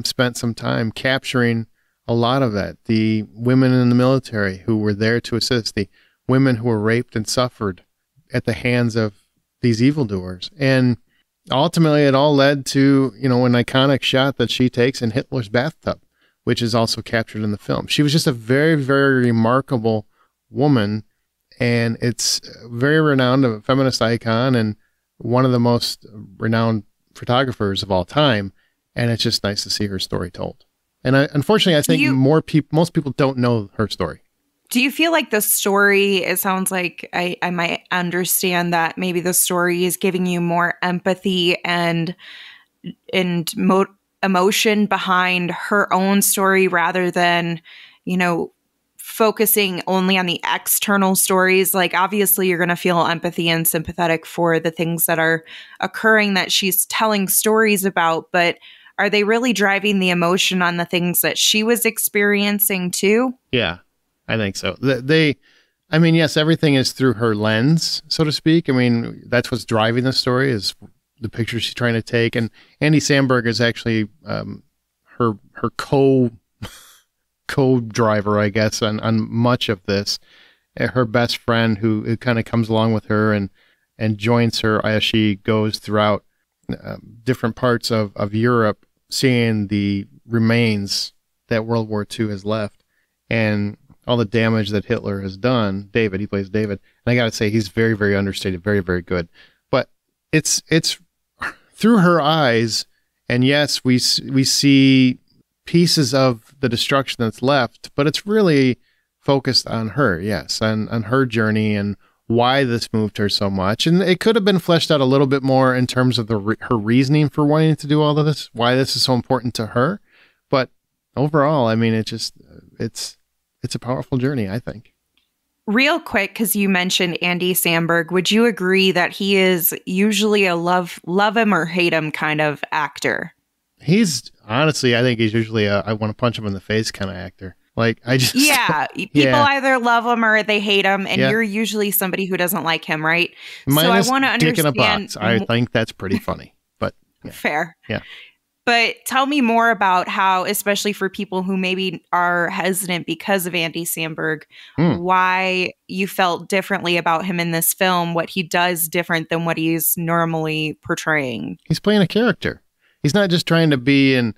[SPEAKER 1] spent some time capturing a lot of that. The women in the military who were there to assist, the women who were raped and suffered at the hands of these evildoers. And ultimately it all led to, an iconic shot that she takes in Hitler's bathtub, which is also captured in the film. She was just a very, very remarkable woman, and it's very renowned, a feminist icon and one of the most renowned photographers of all time. And it's just nice to see her story told. And unfortunately, I think most people don't know her story.
[SPEAKER 3] Do you feel like the story, it sounds like I might understand that maybe the story is giving you more empathy and emotion behind her own story rather than, focusing only on the external stories? Like, obviously you're going to feel empathy and sympathetic for the things that are occurring that she's telling stories about, but are they really driving the emotion on the things that she was experiencing too?
[SPEAKER 1] Yeah, I think so. I mean, yes, everything is through her lens, so to speak. I mean, that's what's driving the story is the pictures she's trying to take. And Andy Samberg is actually her co-driver, I guess, on much of this. Her best friend who kind of comes along with her and joins her as she goes throughout different parts of Europe, seeing the remains that World War II has left and all the damage that Hitler has done. David, he plays David. And I got to say, he's very, very understated, very, very good. But it's through her eyes. And yes, we see pieces of the destruction that's left, but it's really focused on her. Yes. On her journey and why this moved her so much. And it could have been fleshed out a little bit more in terms of her reasoning for wanting to do all of this, why this is so important to her. But overall, I mean, it's a powerful journey, I think.
[SPEAKER 3] Real quick, because you mentioned Andy Samberg, would you agree that he is usually a love him or hate him kind of actor?
[SPEAKER 1] He's honestly, I think he's usually I want to punch him in the face kind of actor. Like I just
[SPEAKER 3] people either love him or they hate him, and you're usually somebody who doesn't like him, right?
[SPEAKER 1] Minus
[SPEAKER 3] so I want to understand.
[SPEAKER 1] Dick in a box. I think that's pretty funny, but
[SPEAKER 3] fair.
[SPEAKER 1] Yeah.
[SPEAKER 3] But tell me more about how, especially for people who maybe are hesitant because of Andy Samberg, why you felt differently about him in this film, what he does different than what he's normally portraying.
[SPEAKER 1] He's playing a character. He's not just trying to be an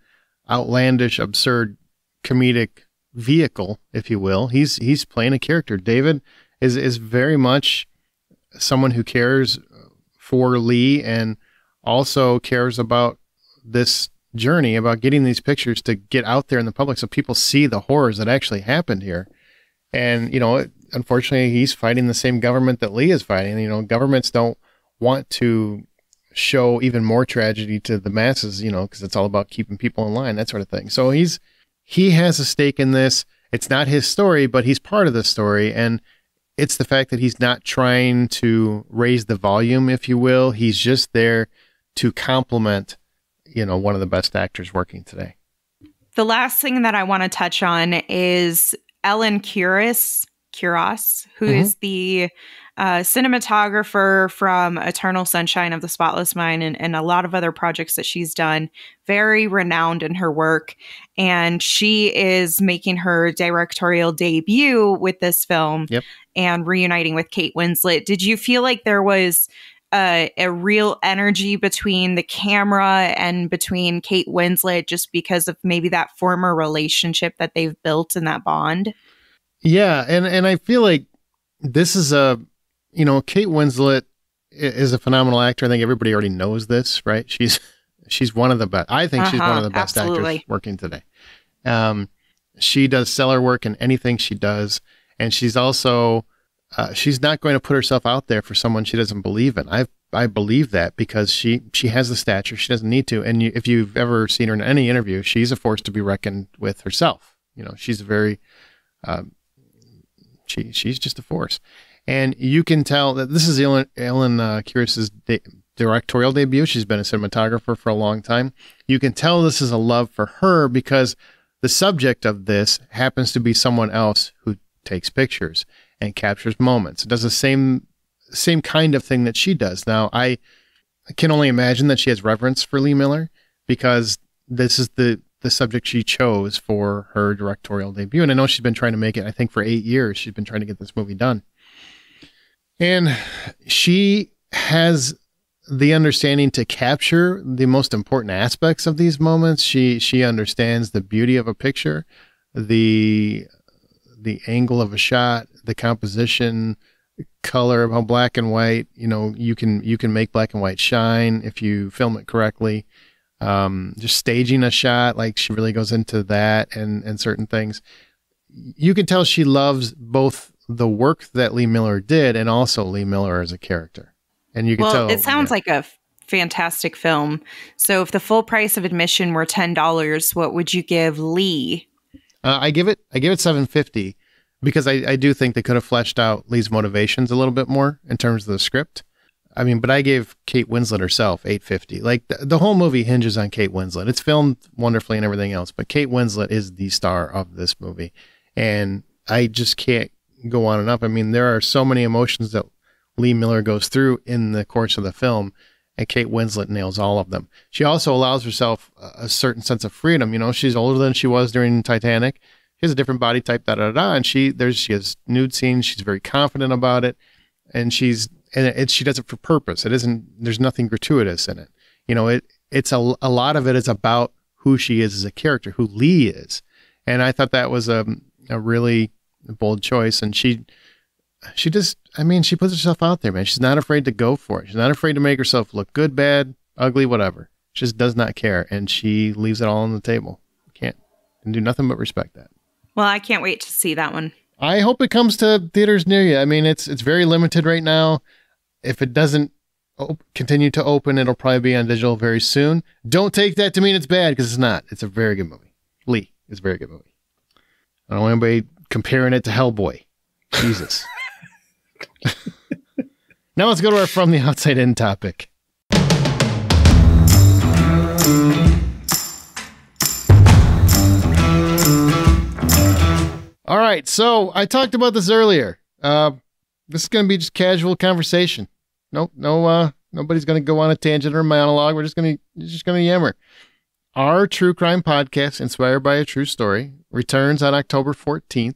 [SPEAKER 1] outlandish, absurd, comedic vehicle, if you will. He's playing a character. David is very much someone who cares for Lee and also cares about this journey, about getting these pictures to get out there in the public so people see the horrors that actually happened here. And, unfortunately, he's fighting the same government that Lee is fighting. Governments don't want to show even more tragedy to the masses, because it's all about keeping people in line, that sort of thing. So he has a stake in this. It's not his story, but he's part of the story. And it's the fact that he's not trying to raise the volume, if you will. He's just there to complement one of the best actors working today.
[SPEAKER 3] The last thing that I want to touch on is Ellen Kuras, who is the cinematographer from Eternal Sunshine of the Spotless Mind and a lot of other projects that she's done. Very renowned in her work. And she is making her directorial debut with this film and reuniting with Kate Winslet. Did you feel like there was a real energy between the camera and between Kate Winslet just because of maybe that former relationship that they've built in that bond?
[SPEAKER 1] Yeah. And I feel like this is Kate Winslet is a phenomenal actor. I think everybody already knows this, right? She's one of the best. I think she's one of the best actors working today. She does stellar work in anything she does. And she's also, she's not going to put herself out there for someone she doesn't believe in. I believe that because she has the stature. She doesn't need to. And if you've ever seen her in any interview, she's a force to be reckoned with herself. She's a very, she's just a force. And you can tell that this is Ellen Kuras' directorial debut. She's been a cinematographer for a long time. You can tell this is a love for her because the subject of this happens to be someone else who takes pictures and captures moments. It does the same kind of thing that she does. Now, I can only imagine that she has reverence for Lee Miller because this is the subject she chose for her directorial debut. And I know she's been trying to make it, I think, for 8 years. She's been trying to get this movie done. And she has the understanding to capture the most important aspects of these moments. She understands the beauty of a picture, the angle of a shot, the composition, color, how black and white, you can make black and white shine if you film it correctly. Just staging a shot, like she really goes into that and certain things. You can tell she loves both the work that Lee Miller did and also Lee Miller as a character. And you can tell.
[SPEAKER 3] It sounds like a fantastic film. So if the full price of admission were $10, what would you give Lee?
[SPEAKER 1] I give it $7.50 because I do think they could have fleshed out Lee's motivations a little bit more in terms of the script. I mean, but I gave Kate Winslet herself 850. Like the whole movie hinges on Kate Winslet. It's filmed wonderfully and everything else, but Kate Winslet is the star of this movie. And I just can't go on and up. I mean, there are so many emotions that Lee Miller goes through in the course of the film, and Kate Winslet nails all of them. She also allows herself a certain sense of freedom. You know, she's older than she was during Titanic. She has a different body type, and she has nude scenes. She's very confident about it, and she does it for purpose. There's nothing gratuitous in it. You know, it's a lot of it is about who she is as a character, who Lee is. And I thought that was a really bold choice. And she puts herself out there, man. She's not afraid to go for it. She's not afraid to make herself look good, bad, ugly, whatever. She just does not care. And she leaves it all on the table. Can't do nothing but respect that.
[SPEAKER 3] Well, I can't wait to see that one.
[SPEAKER 1] I hope it comes to theaters near you. I mean, it's very limited right now. If it doesn't continue to open, it'll probably be on digital very soon. Don't take that to mean it's bad, because it's not. It's a very good movie. Lee is a very good movie. I don't want anybody comparing it to Hellboy. Jesus. Now let's go to our From the Outside In topic. All right, so I talked about this earlier. This is going to be just casual conversation. Nobody's going to go on a tangent or a monologue. We're just going to yammer. Our true crime podcast, Inspired by a True Story, returns on October 14th.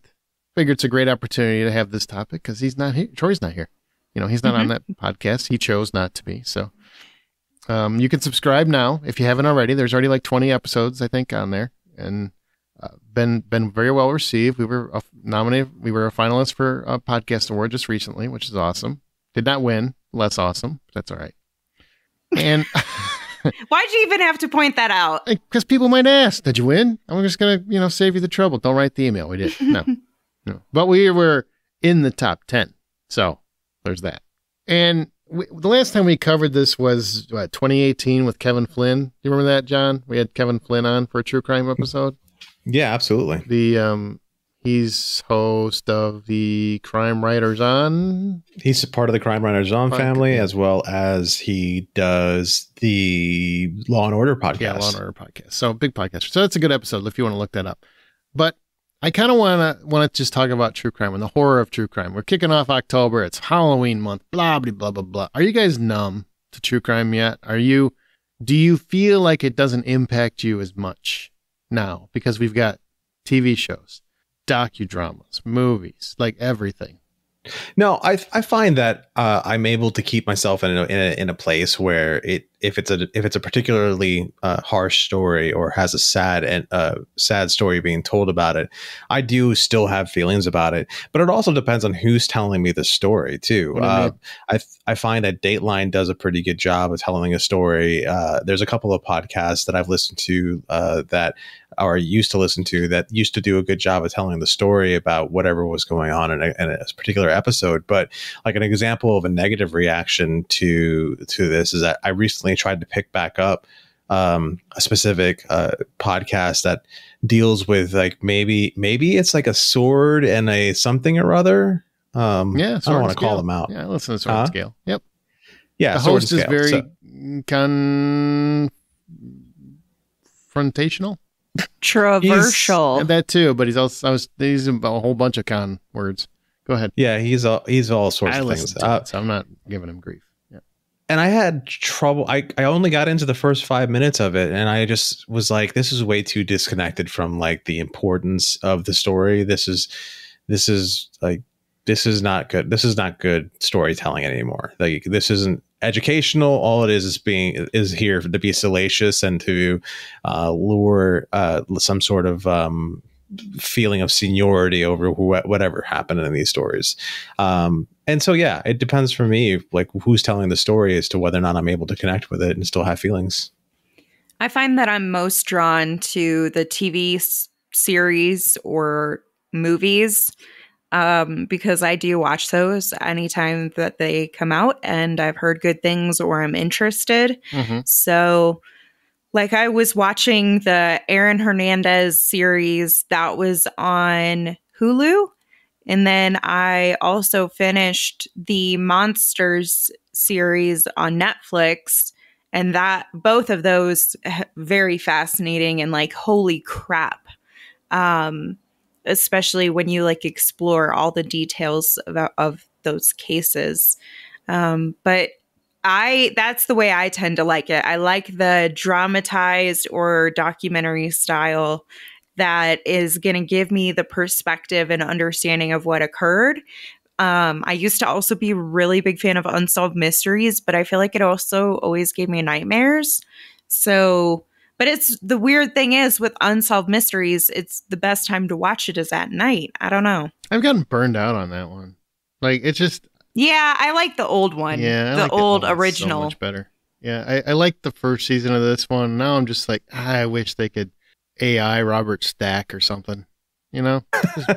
[SPEAKER 1] Figured it's a great opportunity to have this topic because he's not here. Troy's not here. You know, he's not on that podcast. He chose not to be. So you can subscribe now if you haven't already. There's already like 20 episodes, I think, on there. And been very well received. We were nominated. We were a finalist for a podcast award just recently, which is awesome. Did not win. Less awesome. But that's all right. And
[SPEAKER 3] why'd you even have to point that out?
[SPEAKER 1] Because people might ask, did you win? I'm just going to, save you the trouble. Don't write the email. We did. No. But we were in the top 10. So there's that. And the last time we covered this was 2018 with Kevin Flynn. Do you remember that, John? We had Kevin Flynn on for a true crime episode.
[SPEAKER 2] Yeah, absolutely.
[SPEAKER 1] He's host of the Crime Writers On.
[SPEAKER 2] He's a part of the Crime Writers On family, as well as he does the Law and Order podcast.
[SPEAKER 1] Yeah, Law and Order podcast. So big podcast. So that's a good episode if you want to look that up. But I kind of want to just talk about true crime and the horror of true crime. We're kicking off October. It's Halloween month. Blah blah blah blah blah. Are you guys numb to true crime yet? Do you feel like it doesn't impact you as much now because we've got TV shows, docudramas, movies, like everything?
[SPEAKER 2] No, I find that I'm able to keep myself in a place where if it's a particularly harsh story or has a sad story being told about it, I do still have feelings about it. But it also depends on who's telling me the story too. I find that Dateline does a pretty good job of telling a story. There's a couple of podcasts that I've listened to or used to listen to that used to do a good job of telling the story about whatever was going on in a particular episode. But like an example of a negative reaction to this is that I recently tried to pick back up a specific podcast that deals with like maybe it's like a sword and a something or other. I don't want to call them out.
[SPEAKER 1] Yeah, listen to Sword and Scale. Yep.
[SPEAKER 2] Yeah,
[SPEAKER 1] the host is very confrontational.
[SPEAKER 3] Controversial.
[SPEAKER 1] That too, but he's a whole bunch of con words. Go ahead.
[SPEAKER 2] Yeah, he's all sorts of things.
[SPEAKER 1] So I'm not giving him grief. Yeah.
[SPEAKER 2] And I had trouble. I only got into the first 5 minutes of it, and I just was like, this is way too disconnected from like the importance of the story. This is not good. This is not good storytelling anymore. Like this isn't educational. All it is here to be salacious and to lure some sort of feeling of seniority over whatever happened in these stories. And so, yeah, it depends for me, like who's telling the story as to whether or not I'm able to connect with it and still have feelings.
[SPEAKER 3] I find that I'm most drawn to the TV series or movies because I do watch those anytime that they come out and I've heard good things or I'm interested. Mm-hmm. So like I was watching the Aaron Hernandez series that was on Hulu. And then I also finished the Monsters series on Netflix, and that both of those very fascinating and like holy crap. Especially when you like explore all the details of those cases. But that's the way I tend to like it. I like the dramatized or documentary style that is going to give me the perspective and understanding of what occurred. I used to also be a really big fan of unsolved mysteries, but I feel like it also always gave me nightmares. So, but it's the weird thing is with unsolved mysteries, it's the best time to watch it is at night. I don't know.
[SPEAKER 1] I've gotten burned out on that one. Like it's just.
[SPEAKER 3] Yeah, I like the old one.
[SPEAKER 1] Yeah,
[SPEAKER 3] the old original.
[SPEAKER 1] So much better. Yeah, I like the first season of this one. Now I'm just like, I wish they could AI Robert Stack or something. You know,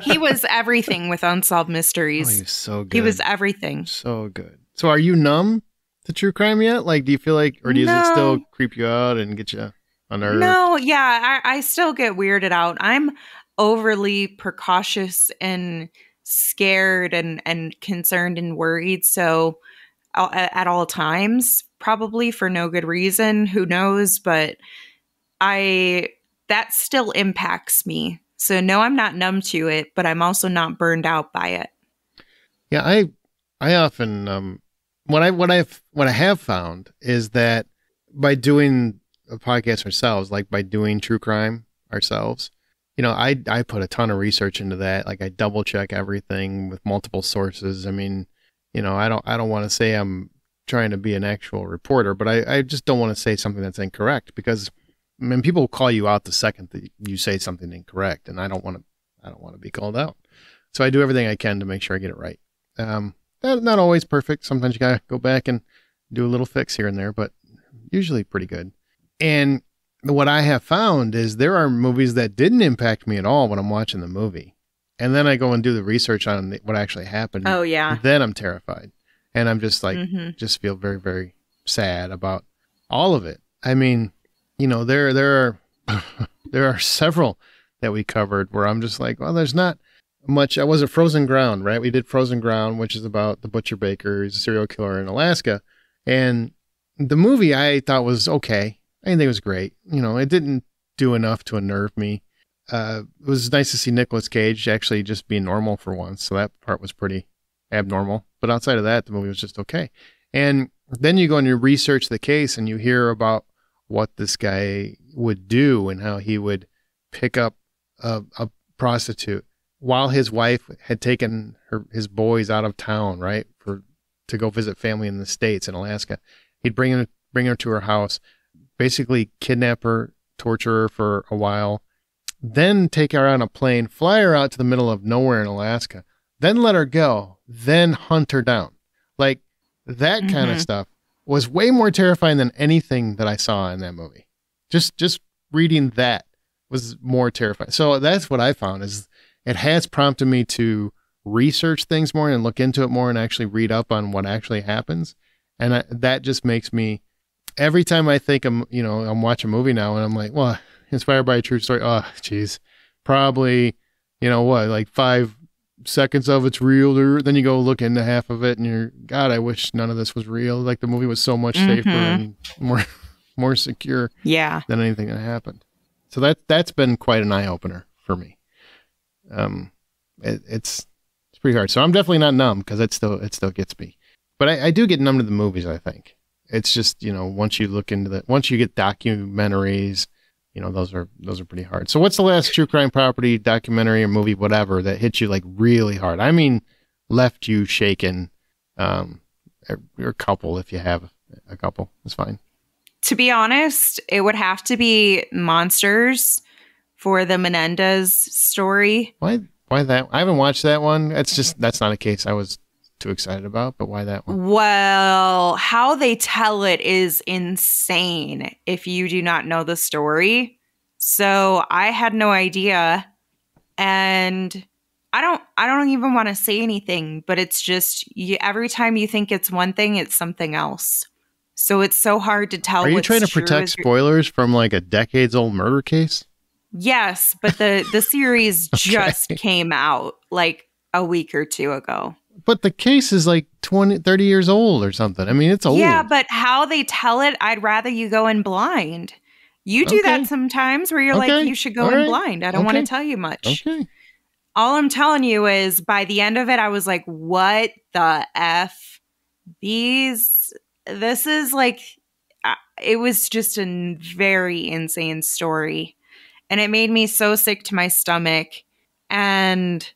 [SPEAKER 3] he was everything with unsolved mysteries.
[SPEAKER 1] Oh, he was so good.
[SPEAKER 3] He was everything.
[SPEAKER 1] So good. So, are you numb to true crime yet? Like, do you feel like, or does it still creep you out and get you on nerve?
[SPEAKER 3] No, yeah, I still get weirded out. I'm overly precautious and scared and concerned and worried. So, at all times, probably for no good reason. Who knows? But that still impacts me. So no, I'm not numb to it, but I'm also not burned out by it.
[SPEAKER 1] Yeah, I often what I have found is that by doing a podcast ourselves, like by doing true crime ourselves, you know, I put a ton of research into that. Like I double check everything with multiple sources. I mean, you know, I don't want to say I'm trying to be an actual reporter, but I just don't want to say something that's incorrect because I mean, people will call you out the second that you say something incorrect, and I don't want to be called out. So I do everything I can to make sure I get it right. Not always perfect. Sometimes you gotta go back and do a little fix here and there, but usually pretty good. And what I have found is there are movies that didn't impact me at all when I'm watching the movie, and then I go and do the research on what actually happened.
[SPEAKER 3] Oh yeah.
[SPEAKER 1] Then I'm terrified, and I'm just like, just feel very, very sad about all of it. I mean. You know, there are several that we covered where I'm just like, well, there's not much. I was at Frozen Ground, right? We did Frozen Ground, which is about the butcher baker, who's a serial killer in Alaska. And the movie I thought was okay. I didn't think it was great. You know, it didn't do enough to unnerve me. It was nice to see Nicolas Cage actually just be normal for once. So that part was pretty abnormal. But outside of that, the movie was just okay. And then you go and you research the case and you hear about what this guy would do and how he would pick up a prostitute while his wife had taken his boys out of town, right, to go visit family in the States in Alaska. He'd bring her to her house, basically kidnap her, torture her for a while, then take her on a plane, fly her out to the middle of nowhere in Alaska, then let her go, then hunt her down. Like that kind of stuff was way more terrifying than anything that I saw in that movie. Just reading that was more terrifying. So that's what I found is it has prompted me to research things more and look into it more and actually read up on what actually happens. And that just makes me, every time I think I'm watching a movie now and I'm like, well, inspired by a true story. Oh, geez, probably, like 5 seconds of it's real. Then you go look into half of it and you're, God, I wish none of this was real. Like the movie was so much safer and more secure than anything that happened. So that's been quite an eye opener for me. It's pretty hard. So I'm definitely not numb because it still gets me, but I do get numb to the movies. I think it's just, once you look into once you get documentaries, those are pretty hard. So what's the last true crime property, documentary or movie, whatever, that hit you like really hard? I mean, left you shaken, or a couple, if you have a couple, it's fine.
[SPEAKER 3] To be honest, it would have to be Monsters for the Menendez story.
[SPEAKER 1] Why that? I haven't watched that one. That's not a case I was too excited about, but why that one?
[SPEAKER 3] Well, how they tell it is insane if you do not know the story. So I had no idea, and I don't even want to say anything, but it's just every time you think it's one thing, it's something else. So it's so hard to tell.
[SPEAKER 1] Are you trying to protect spoilers from like a decades-old murder case?
[SPEAKER 3] Yes, but the series just came out like a week or two ago.
[SPEAKER 1] But the case is like 20, 30 years old or something. I mean, it's old.
[SPEAKER 3] Yeah, but how they tell it, I'd rather you go in blind. You do that sometimes where you're like, you should go in blind. I don't want to tell you much.
[SPEAKER 1] Okay.
[SPEAKER 3] All I'm telling you is by the end of it, I was like, what the F? This is like, it was just a very insane story. And it made me so sick to my stomach. And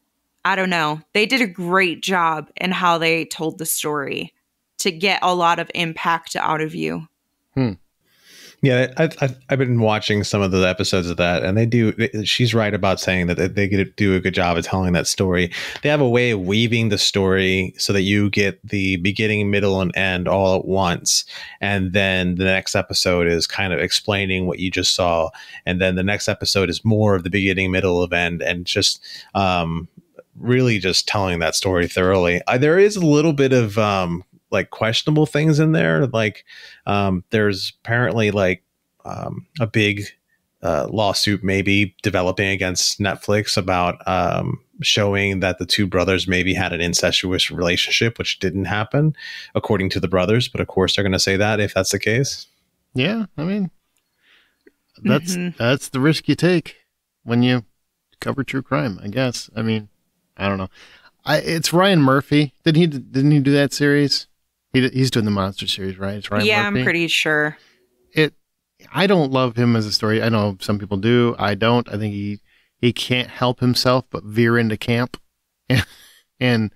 [SPEAKER 3] I don't know. They did a great job in how they told the story to get a lot of impact out of you.
[SPEAKER 2] Yeah, I've been watching some of the episodes of that, and they do. She's right about saying that they do a good job of telling that story. They have a way of weaving the story so that you get the beginning, middle, and end all at once, and then the next episode is kind of explaining what you just saw, and then the next episode is more of the beginning, middle, of end, and just really just telling that story thoroughly. There is a little bit of like questionable things in there. Like there's apparently like a big lawsuit maybe developing against Netflix about showing that the two brothers maybe had an incestuous relationship, which didn't happen according to the brothers. But of course they're going to say that if that's the case.
[SPEAKER 1] Yeah. I mean, that's the risk you take when you cover true crime, I guess. I mean, I don't know. It's Ryan Murphy. Didn't he do that series? He's doing the monster series, right? It's Ryan Murphy.
[SPEAKER 3] I'm pretty sure.
[SPEAKER 1] I don't love him as a story. I know some people do. I don't. I think he can't help himself but veer into camp, and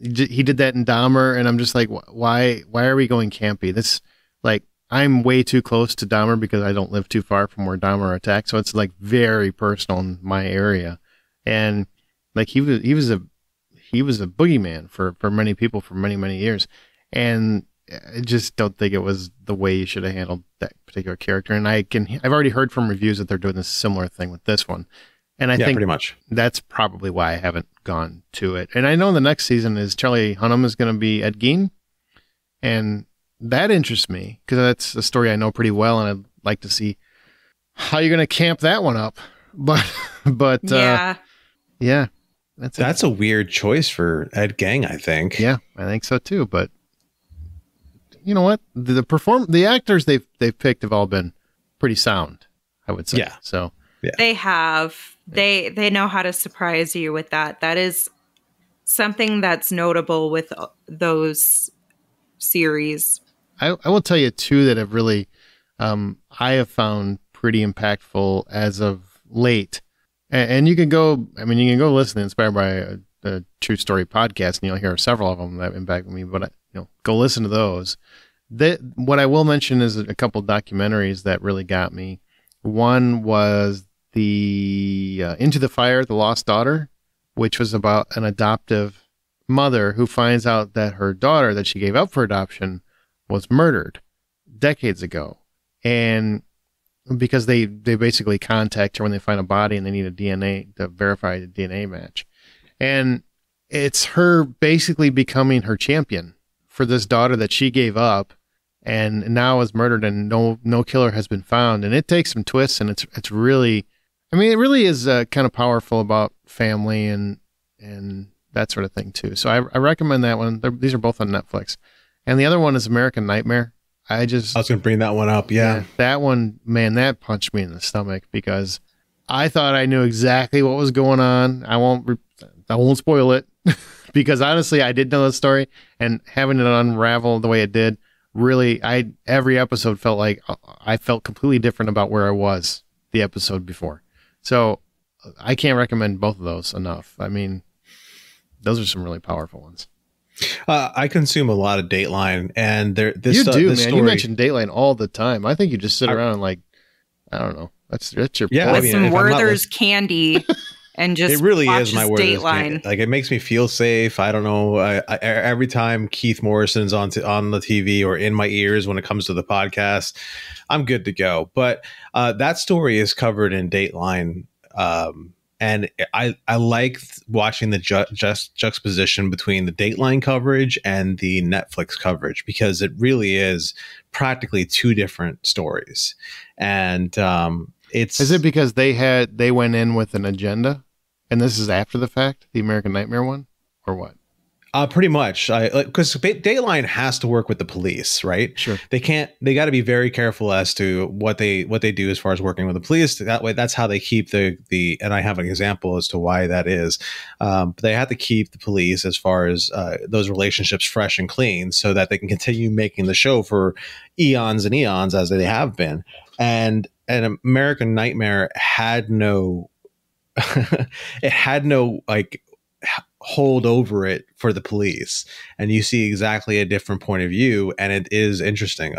[SPEAKER 1] he did that in Dahmer. And I'm just like, why are we going campy? This like I'm way too close to Dahmer because I don't live too far from where Dahmer attacked, so it's like very personal in my area, and like he was a boogeyman for many people for many years. And I just don't think it was the way you should have handled that particular character. And I've already heard from reviews that they're doing this similar thing with this one. And I think
[SPEAKER 2] pretty much
[SPEAKER 1] that's probably why I haven't gone to it. And I know the next season is Charlie Hunnam is going to be Ed Gein. And that interests me because that's a story I know pretty well. And I'd like to see how you're going to camp that one up. But yeah,
[SPEAKER 2] that's a weird choice for Ed Gein, I think.
[SPEAKER 1] Yeah, I think so too. But you know what? The actors they've picked have all been pretty sound, I would say.
[SPEAKER 2] Yeah.
[SPEAKER 1] So
[SPEAKER 2] yeah.
[SPEAKER 3] They have. They know how to surprise you with that. That is something that's notable with those series.
[SPEAKER 1] I will tell you two that have really I have found pretty impactful as of late. And you can go listen to Inspired by a True Story podcast, and you'll hear several of them that impacted me. But go listen to those. What I will mention is a couple documentaries that really got me. One was the Into the Fire, The Lost Daughter, which was about an adoptive mother who finds out that her daughter that she gave up for adoption was murdered decades ago. And because they basically contact her when they find a body and they need a DNA to verify the DNA match. And it's her basically becoming her champion for this daughter that she gave up and now is murdered and no killer has been found. And it takes some twists and it's really, I mean, it really is kind of powerful about family and that sort of thing too. So I recommend that one. These are both on Netflix. And the other one is American Nightmare. I was
[SPEAKER 2] going to bring that one up. Yeah.
[SPEAKER 1] That one, man, that punched me in the stomach because I thought I knew exactly what was going on. I won't spoil it because honestly, I did know the story, and having it unravel the way it did, really, every episode felt like I felt completely different about where I was the episode before. So I can't recommend both of those enough. I mean, those are some really powerful ones.
[SPEAKER 2] I consume a lot of Dateline, and
[SPEAKER 1] you do, man. Story, you mention Dateline all the time. I think you just sit around and like, I don't know. That's your
[SPEAKER 3] with some Werther's candy, and just
[SPEAKER 2] it really
[SPEAKER 3] watch
[SPEAKER 2] is my Werther's candy. Like it makes me feel safe. I don't know. Every time Keith Morrison's on the TV or in my ears when it comes to the podcast, I'm good to go. But that story is covered in Dateline. And I like watching the juxtaposition between the Dateline coverage and the Netflix coverage because it really is practically two different stories. And is
[SPEAKER 1] it because they went in with an agenda, and this is after the fact, the American Nightmare one, or what?
[SPEAKER 2] Pretty much, because Dateline has to work with the police, right?
[SPEAKER 1] Sure.
[SPEAKER 2] They got to be very careful as to what they do as far as working with the police. That way, that's how they keep the. And I have an example as to why that is. But they have to keep the police as far as those relationships fresh and clean, so that they can continue making the show for eons and eons as they have been. And American Nightmare had no, it had no like hold over it for the police, and you see exactly a different point of view, and it is interesting.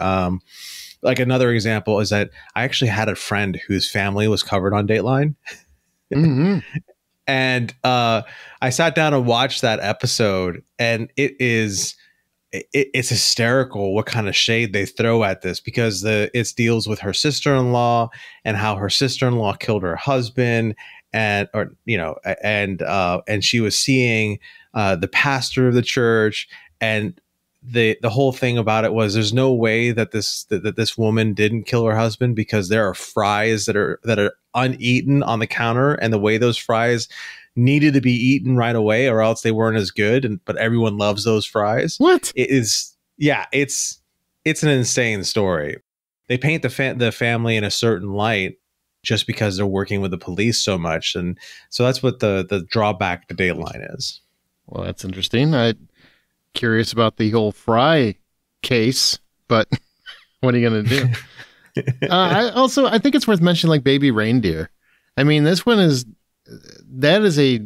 [SPEAKER 2] Like another example is that I actually had a friend whose family was covered on Dateline.
[SPEAKER 1] Mm-hmm.
[SPEAKER 2] And I sat down and watched that episode, and it's hysterical what kind of shade they throw at this, because it deals with her sister-in-law and how her sister-in-law killed her husband, and she was seeing the pastor of the church, and the whole thing about it was there's no way that this woman didn't kill her husband, because there are fries that are uneaten on the counter, and the way those fries needed to be eaten right away or else they weren't as good, but everyone loves those fries.
[SPEAKER 1] What?
[SPEAKER 2] It's an insane story. They paint the family in a certain light just because they're working with the police so much. And so that's what the drawback to Dateline is.
[SPEAKER 1] Well, that's interesting. I'm curious about the whole Fry case, but what are you going to do? I think it's worth mentioning, like Baby Reindeer. I mean, this one is a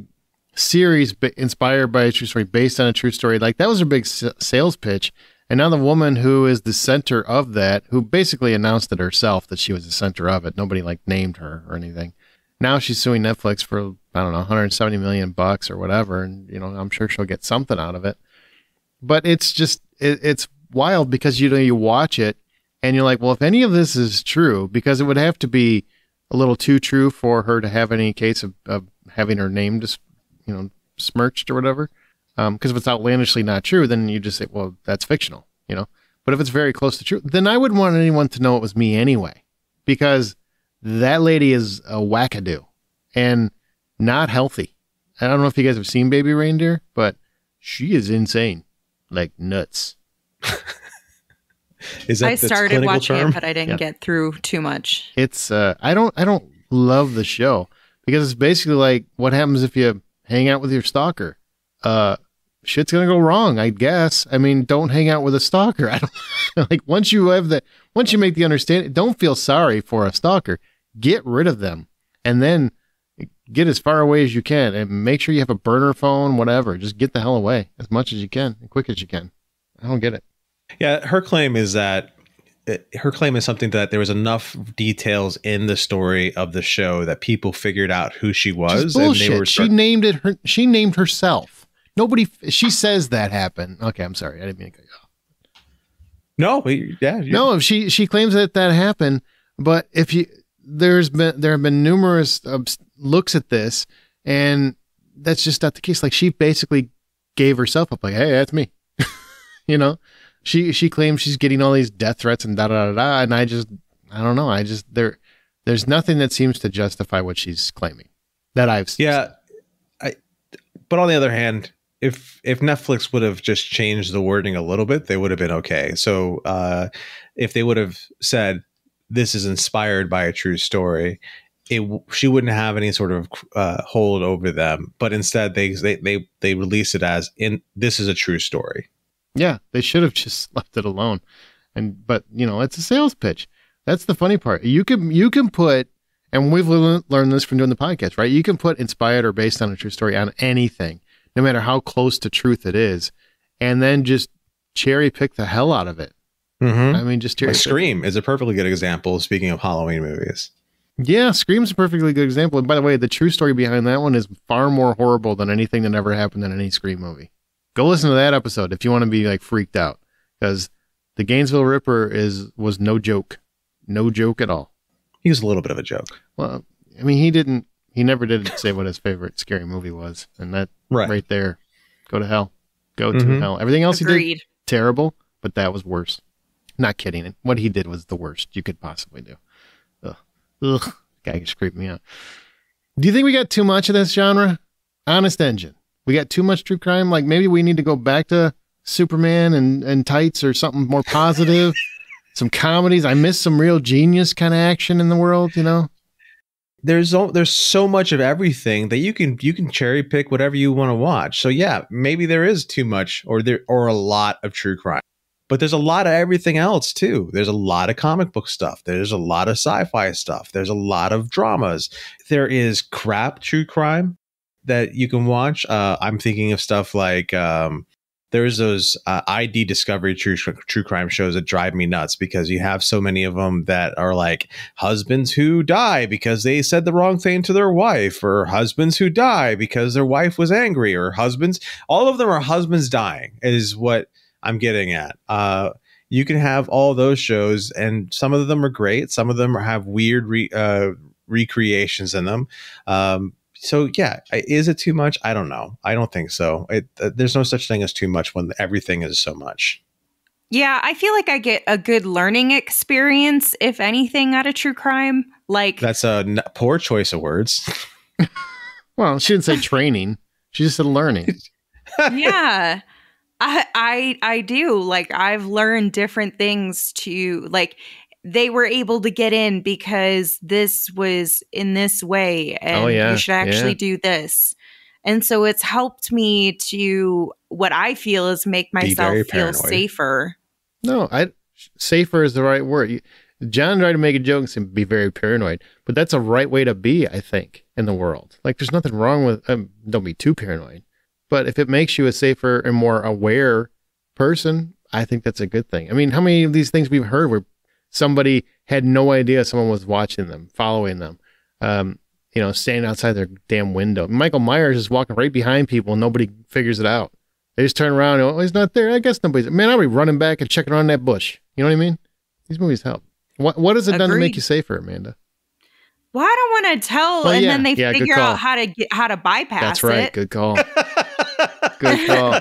[SPEAKER 1] series inspired by a true story, based on a true story. Like, that was her big sales pitch. And now the woman who is the center of that, who basically announced it herself that she was the center of it, nobody like named her or anything. Now she's suing Netflix for, I don't know, $170 million or whatever. And, I'm sure she'll get something out of it. But it's just, it's wild, because, you watch it and you're like, well, if any of this is true, because it would have to be a little too true for her to have any case of having her name just, smirched or whatever. Because if it's outlandishly not true, then you just say, well, that's fictional, But if it's very close to true, then I wouldn't want anyone to know it was me anyway, because that lady is a wackadoo and not healthy. I don't know if you guys have seen Baby Reindeer, but she is insane, like nuts.
[SPEAKER 3] I started watching it, but I didn't get through too much.
[SPEAKER 1] It's I don't love the show, because it's basically like, what happens if you hang out with your stalker? Shit's gonna go wrong, I guess. I mean, don't hang out with a stalker. I don't like, once you make the understanding, don't feel sorry for a stalker. Get rid of them, and then get as far away as you can, and make sure you have a burner phone, whatever. Just get the hell away as much as you can, as quick as you can. I don't get it. Yeah,
[SPEAKER 2] her claim is something that there was enough details in the story of the show that people figured out who she was, and they were. She
[SPEAKER 1] named herself. She says that happened. Okay, I'm sorry. I didn't mean to cut you off.
[SPEAKER 2] No,
[SPEAKER 1] No, she claims that happened, but there have been numerous looks at this, and that's just not the case. Like, she basically gave herself up, like, hey, that's me. She claims she's getting all these death threats and da-da-da-da, and I don't know. There's nothing that seems to justify what she's claiming that I've seen.
[SPEAKER 2] Yeah. But on the other hand, if Netflix would have just changed the wording a little bit, they would have been okay. So if they would have said, this is inspired by a true story, she wouldn't have any sort of hold over them. But instead, they release it as, this is a true story.
[SPEAKER 1] Yeah, they should have just left it alone. But it's a sales pitch. That's the funny part. You can put, and we've learned this from doing the podcast, right? You can put inspired or based on a true story on anything, no matter how close to truth it is, and then just cherry pick the hell out of it.
[SPEAKER 2] Mm-hmm.
[SPEAKER 1] I mean, just cherry pick.
[SPEAKER 2] Scream is a perfectly good example, speaking of Halloween movies.
[SPEAKER 1] Yeah, Scream's a perfectly good example. And by the way, the true story behind that one is far more horrible than anything that ever happened in any Scream movie. Go listen to that episode if you want to be like freaked out, because the Gainesville Ripper was no joke at all.
[SPEAKER 2] He was a little bit of a joke.
[SPEAKER 1] Well, I mean, he never did say what his favorite scary movie was, and that right there, go to hell, to hell. Everything else
[SPEAKER 3] Agreed.
[SPEAKER 1] He did, terrible, but that was worse. Not kidding. What he did was the worst you could possibly do. Ugh, guy just creeped me out. Do you think we got too much of this genre? Honest Engine. We got too much true crime. Like maybe we need to go back to Superman and tights or something more positive. Some comedies. I miss some real genius kind of action in the world, you know?
[SPEAKER 2] There's so much of everything that you can cherry pick whatever you want to watch. So yeah, maybe there is too much or a lot of true crime. But there's a lot of everything else too. There's a lot of comic book stuff. There's a lot of sci-fi stuff. There's a lot of dramas. There is crap true crime that you can watch. I'm thinking of stuff like there's those ID Discovery true crime shows that drive me nuts because you have so many of them that are like husbands who die because they said the wrong thing to their wife, or husbands who die because their wife was angry, or husbands. All of them are husbands dying is what I'm getting at. You can have all those shows, and some of them are great. Some of them have weird recreations in them. So yeah, is it too much? I don't know. I don't think so. There's no such thing as too much when everything is so much.
[SPEAKER 3] Yeah, I feel like I get a good learning experience, if anything, out of true crime. Like
[SPEAKER 2] that's a poor choice of words.
[SPEAKER 1] Well, she didn't say training. She just said learning.
[SPEAKER 3] Yeah, I do. Like I've learned different things to like. They were able to get in because this was in this way, and you should actually do this. And so it's helped me to what I feel is make myself feel safer.
[SPEAKER 1] No, safer is the right word. John tried to make a joke and said, be very paranoid, but that's a right way to be, I think, in the world. Like there's nothing wrong with, don't be too paranoid, but if it makes you a safer and more aware person, I think that's a good thing. I mean, how many of these things we've heard where somebody had no idea someone was watching them, following them, standing outside their damn window. Michael Myers is walking right behind people and nobody figures it out. They just turn around and, oh, he's not there. I guess nobody's, man, I'll be running back and checking around that bush. You know what I mean? These movies help. What has it done to make you safer, Amanda?
[SPEAKER 3] Well, I don't want to tell, then they figure out how to bypass it.
[SPEAKER 1] That's right. Good call. Good call.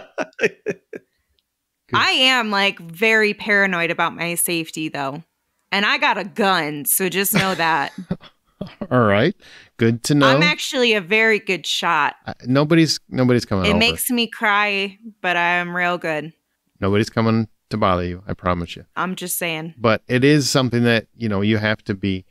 [SPEAKER 3] I am like very paranoid about my safety, though. And I got a gun, so just know that.
[SPEAKER 1] All right. Good to know.
[SPEAKER 3] I'm actually a very good shot.
[SPEAKER 1] Nobody's coming over.
[SPEAKER 3] It makes me cry, but I'm real good.
[SPEAKER 1] Nobody's coming to bother you, I promise you.
[SPEAKER 3] I'm just saying.
[SPEAKER 1] But it is something that, you have to be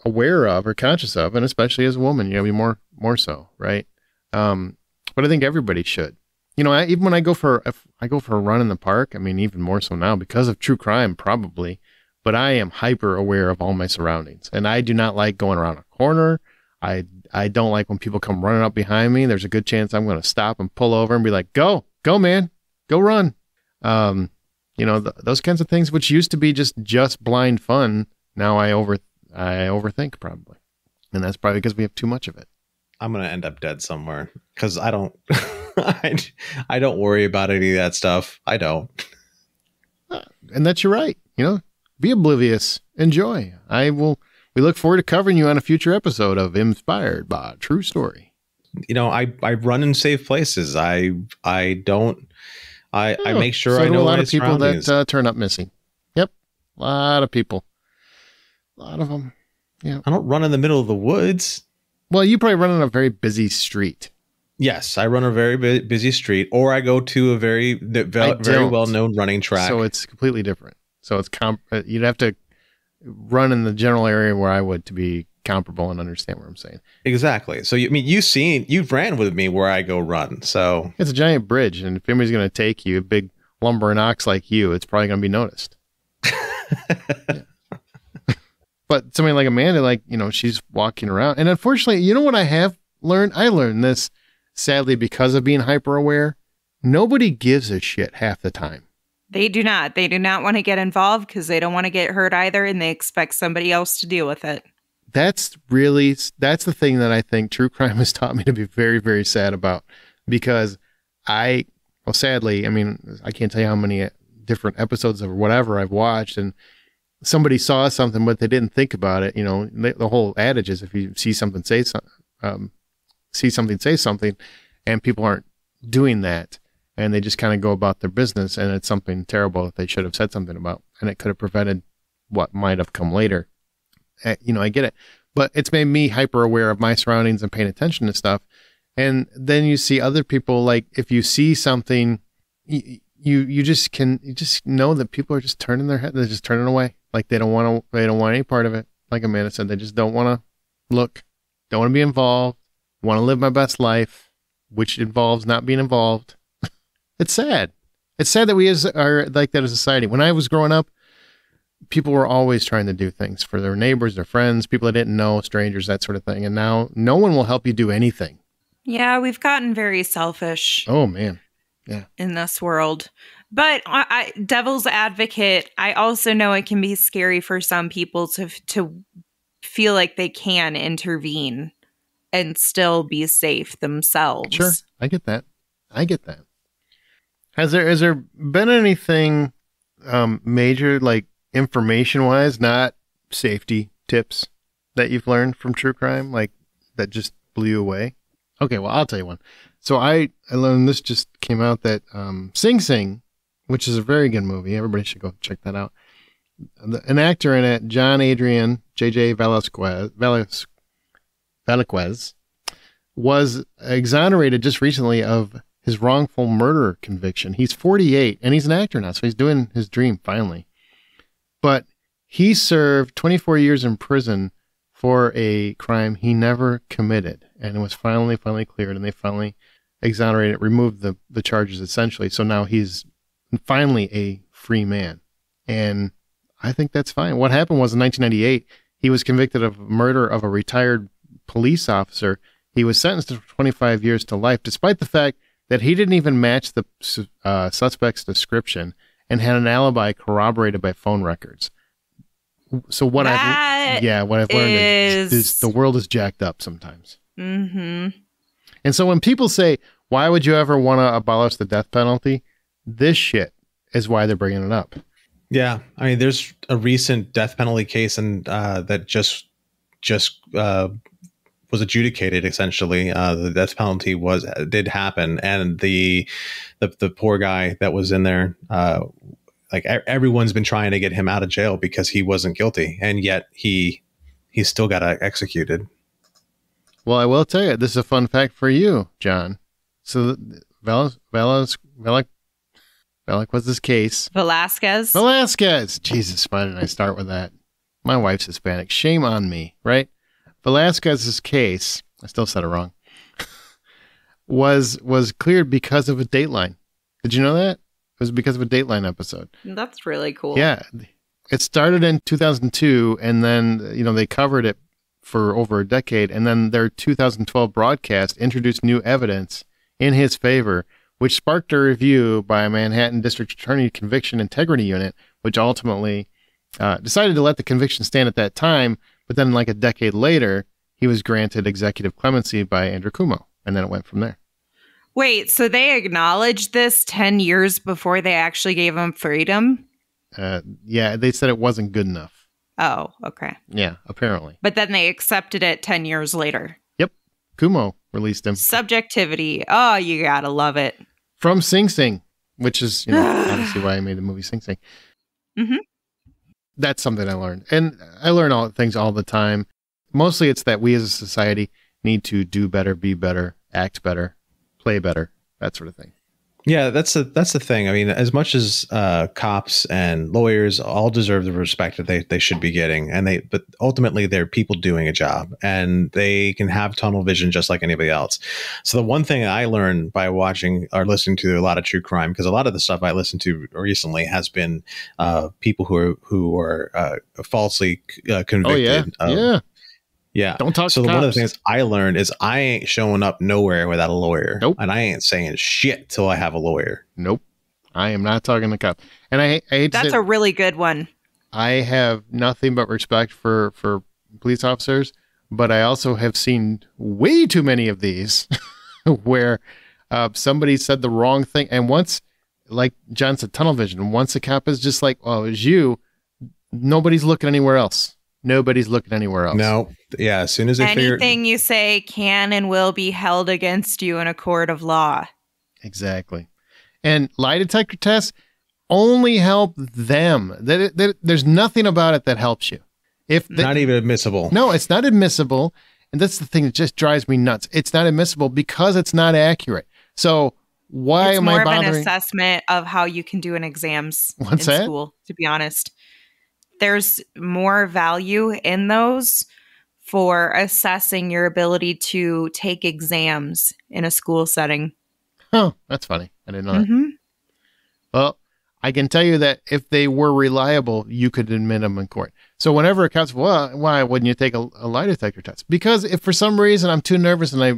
[SPEAKER 1] aware of or conscious of, and especially as a woman, you be more so, right? But I think everybody should. Even when I go for a run in the park, I mean, even more so now because of true crime, probably. But I am hyper aware of all my surroundings, and I do not like going around a corner. I don't like when people come running up behind me. There's a good chance I'm going to stop and pull over and be like, go, man, go run. Those kinds of things, which used to be just blind fun. Now I overthink probably. And that's probably because we have too much of it.
[SPEAKER 2] I'm going to end up dead somewhere because I don't, I don't worry about any of that stuff. I don't.
[SPEAKER 1] And that's your right. Be oblivious. Enjoy. We look forward to covering you on a future episode of Inspired by a True Story.
[SPEAKER 2] I run in safe places. I make sure
[SPEAKER 1] so
[SPEAKER 2] I know
[SPEAKER 1] a lot of people that turn up missing. Yep. A lot of people. A lot of them. Yeah.
[SPEAKER 2] I don't run in the middle of the woods.
[SPEAKER 1] Well, you probably run on a very busy street.
[SPEAKER 2] Yes, I run a very busy street, or I go to a very well-known running track.
[SPEAKER 1] So it's completely different. So it's you'd have to run in the general area where I would to be comparable and understand what I'm saying.
[SPEAKER 2] Exactly. So you've ran with me where I go run. So
[SPEAKER 1] it's a giant bridge, and if anybody's going to take you, a big lumbering ox like you, it's probably going to be noticed. But somebody like Amanda, she's walking around, and unfortunately, you know what I have learned? I learned this sadly because of being hyper aware. Nobody gives a shit half the time.
[SPEAKER 3] They do not. They do not want to get involved because they don't want to get hurt either, and they expect somebody else to deal with it.
[SPEAKER 1] That's the thing that I think true crime has taught me to be very, very sad about, because sadly, I can't tell you how many different episodes of whatever I've watched, and somebody saw something, but they didn't think about it. The whole adage is if you see something, say something, and people aren't doing that. And they just kind of go about their business, and it's something terrible that they should have said something about, and it could have prevented what might have come later. I get it, but it's made me hyper aware of my surroundings and paying attention to stuff. And then you see other people, like if you see something, you just know that people are just turning their head. They're just turning away. Like they don't want any part of it. Like Amanda said, they just don't want to look, don't want to be involved, want to live my best life, which involves not being involved. It's sad. It's sad that we are like that as a society. When I was growing up, people were always trying to do things for their neighbors, their friends, people that didn't know, strangers, that sort of thing. And now no one will help you do anything.
[SPEAKER 3] Yeah, we've gotten very selfish.
[SPEAKER 1] Oh, man. Yeah.
[SPEAKER 3] In this world. But devil's advocate, I also know it can be scary for some people to feel like they can intervene and still be safe themselves.
[SPEAKER 1] Sure. I get that. Has there been anything major, like information-wise, not safety tips, that you've learned from true crime, like that just blew you away? Okay, well, I'll tell you one. So I learned, this just came out, that Sing Sing, which is a very good movie. Everybody should go check that out. An actor in it, John Adrian, J.J. Velasquez, was exonerated just recently of his wrongful murder conviction. He's 48, and he's an actor now, so he's doing his dream finally. But he served 24 years in prison for a crime he never committed, and it was finally cleared, and they finally exonerated, removed the charges essentially. So now he's finally a free man, and I think that's fine. What happened was in 1998, he was convicted of murder of a retired police officer. He was sentenced to 25 years to life, despite the fact that he didn't even match the suspect's description and had an alibi corroborated by phone records. So what I've learned is the world is jacked up sometimes.
[SPEAKER 3] Mm-hmm.
[SPEAKER 1] And so when people say, why would you ever want to abolish the death penalty? This shit is why they're bringing it up.
[SPEAKER 2] Yeah. I mean, there's a recent death penalty case and that just was adjudicated. Essentially, the death penalty did happen, and the poor guy that was in there, like everyone's been trying to get him out of jail because he wasn't guilty, and yet he still got executed.
[SPEAKER 1] Well, I will tell you, this is a fun fact for you, John. So Velasquez was this case. Velasquez. Jesus, why didn't I start with that? My wife's Hispanic. Shame on me, right? Velasquez's case, I still said it wrong, was cleared because of a Dateline. Did you know that? It was because of a Dateline episode.
[SPEAKER 3] That's really cool.
[SPEAKER 1] Yeah. It started in 2002, and then, they covered it for over a decade, and then their 2012 broadcast introduced new evidence in his favor, which sparked a review by a Manhattan District Attorney Conviction Integrity Unit, which ultimately decided to let the conviction stand at that time. But then like a decade later, he was granted executive clemency by Andrew Cuomo, and then it went from there.
[SPEAKER 3] Wait, so they acknowledged this 10 years before they actually gave him freedom?
[SPEAKER 1] Yeah, they said it wasn't good enough.
[SPEAKER 3] Oh, okay.
[SPEAKER 1] Yeah, apparently.
[SPEAKER 3] But then they accepted it 10 years later.
[SPEAKER 1] Yep. Cuomo released him.
[SPEAKER 3] Subjectivity. Oh, you gotta love it.
[SPEAKER 1] From Sing Sing, which is, obviously why I made the movie Sing Sing.
[SPEAKER 3] Mm-hmm.
[SPEAKER 1] That's something I learned. And I learn things all the time. Mostly it's that we as a society need to do better, be better, act better, play better, that sort of thing.
[SPEAKER 2] Yeah, that's the thing. I mean, as much as cops and lawyers all deserve the respect that they should be getting, but ultimately they're people doing a job, and they can have tunnel vision just like anybody else. So the one thing I learned by watching or listening to a lot of true crime, because a lot of the stuff I listened to recently has been people who are falsely convicted.
[SPEAKER 1] Oh yeah.
[SPEAKER 2] Yeah.
[SPEAKER 1] Don't talk
[SPEAKER 2] so
[SPEAKER 1] to
[SPEAKER 2] one
[SPEAKER 1] cops.
[SPEAKER 2] of the things I learned is I ain't showing up nowhere without a lawyer.
[SPEAKER 1] Nope.
[SPEAKER 2] And I ain't saying shit till I have a lawyer.
[SPEAKER 1] Nope. I am not talking to cops. And I hate
[SPEAKER 3] That's a really good one.
[SPEAKER 1] I have nothing but respect for police officers, but I also have seen way too many of these where somebody said the wrong thing. And once, like John said, tunnel vision, once a cop is just like, oh, it was you, nobody's looking anywhere else. Nobody's looking anywhere else.
[SPEAKER 2] No. Yeah. As soon as they
[SPEAKER 3] anything you say can and will be held against you in a court of law.
[SPEAKER 1] Exactly. And lie detector tests only help them. There's nothing about it that helps you.
[SPEAKER 2] Not even admissible.
[SPEAKER 1] No, it's not admissible. And that's the thing that just drives me nuts. It's not admissible because it's not accurate. So why am I bothering?
[SPEAKER 3] It's more of an assessment of how you can do in exams in school, to be honest. There's more value in those for assessing your ability to take exams in a school setting.
[SPEAKER 1] Oh, that's funny. I didn't know that. Well, I can tell you that if they were reliable, you could admit them in court. So whenever it counts, well, why wouldn't you take a lie detector test? Because if for some reason I'm too nervous and I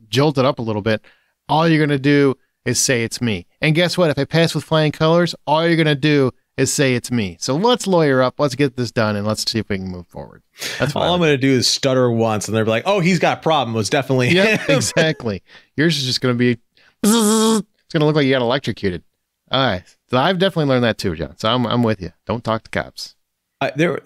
[SPEAKER 1] jolt it up a little bit, all you're going to do is say it's me. And guess what? If I pass with flying colors, all you're going to do is say it's me. So let's lawyer up. Let's get this done, and let's see if we can move forward. That's
[SPEAKER 2] all I'm going to do is stutter once, and they're like, "Oh, he's got a problem." It was definitely
[SPEAKER 1] him. Exactly. Yours is just going to be. It's going to look like you got electrocuted. All right. So I've definitely learned that too, John. So I'm with you. Don't talk to cops.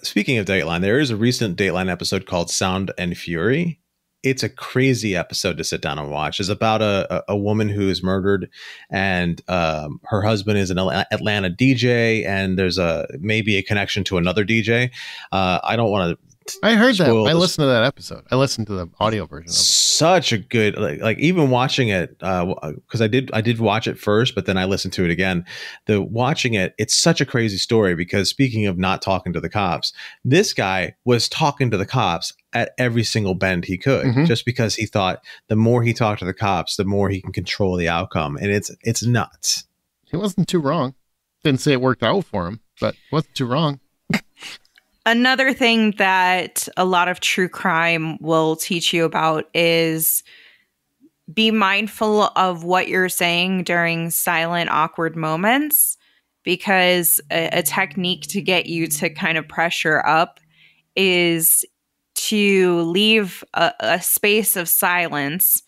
[SPEAKER 2] Speaking of Dateline, there is a recent Dateline episode called Sound and Fury. It's a crazy episode to sit down and watch. It's about a woman who is murdered, and her husband is an Atlanta DJ, and there's maybe a connection to another DJ. I don't want to.
[SPEAKER 1] I heard that. I listened to that episode. I listened to the audio version of it.
[SPEAKER 2] Such a good, like even watching it, because I did watch it first, but then I listened to it again. Watching it, it's such a crazy story because speaking of not talking to the cops, this guy was talking to the cops at every single bend he could, just because he thought the more he talked to the cops, the more he can control the outcome. And it's nuts.
[SPEAKER 1] He wasn't too wrong. Didn't say it worked out for him, but wasn't too wrong.
[SPEAKER 3] Another thing that a lot of true crime will teach you about is be mindful of what you're saying during silent, awkward moments, because a technique to get you to kind of pressure up is to leave a space of silence,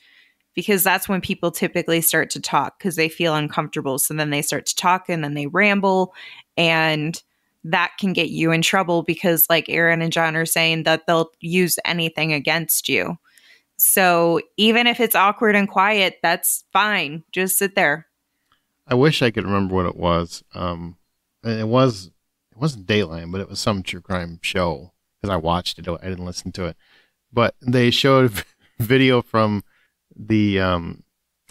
[SPEAKER 3] because that's when people typically start to talk because they feel uncomfortable. So then they start to talk and then they ramble, and that can get you in trouble because, like Aaron and John are saying, that they'll use anything against you. So even if it's awkward and quiet, that's fine. Just sit there.
[SPEAKER 1] I wish I could remember what it was. It wasn't Dateline, but it was some true crime show because I watched it. I didn't listen to it, but they showed video from the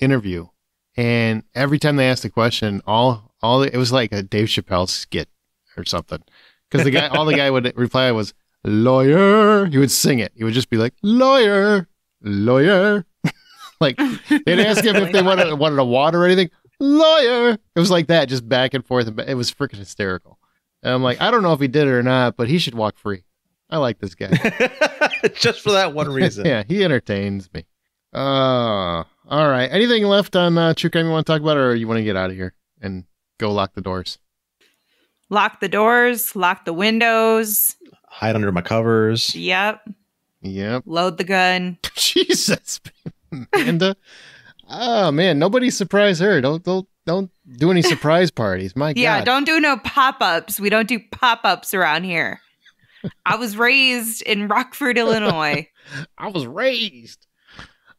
[SPEAKER 1] interview, and every time they asked a question, it was like a Dave Chappelle skit or something, because all the guy would reply was lawyer. He would sing it. He would just be like lawyer. Like they'd ask him if they wanted a water or anything. Lawyer. It was like that, just back and forth. It was freaking hysterical. And I'm like, I don't know if he did it or not, but he should walk free. I like this guy
[SPEAKER 2] just for that one reason.
[SPEAKER 1] Yeah, he entertains me. All right. Anything left on true crime you want to talk about, or you want to get out of here and go lock the doors?
[SPEAKER 3] Lock the doors, lock the windows.
[SPEAKER 2] Hide under my covers.
[SPEAKER 3] Yep. Load the gun.
[SPEAKER 1] Jesus, Amanda. Oh man, nobody surprise her. Don't do any surprise parties. My God.
[SPEAKER 3] Yeah, don't do no pop-ups. We don't do pop-ups around here. I was raised in Rockford, Illinois.
[SPEAKER 1] I was raised.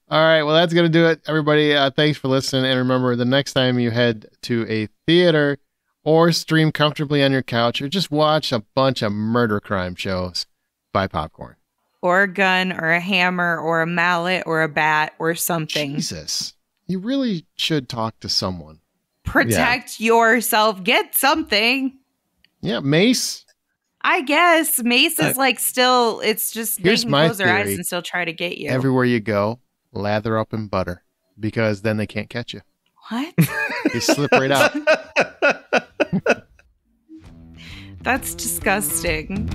[SPEAKER 1] All right, well, that's going to do it, everybody. Thanks for listening. And remember, the next time you head to a theater or stream comfortably on your couch or just watch a bunch of murder crime shows, buy popcorn.
[SPEAKER 3] Or a gun or a hammer or a mallet or a bat or something.
[SPEAKER 1] Jesus. You really should talk to someone.
[SPEAKER 3] Protect yourself. Get something.
[SPEAKER 1] Yeah, mace.
[SPEAKER 3] I guess mace is like still, it's just they can close their eyes and still try to get you.
[SPEAKER 1] Everywhere you go, lather up in butter, because then they can't catch you.
[SPEAKER 3] What?
[SPEAKER 1] You slip right out.
[SPEAKER 3] That's disgusting.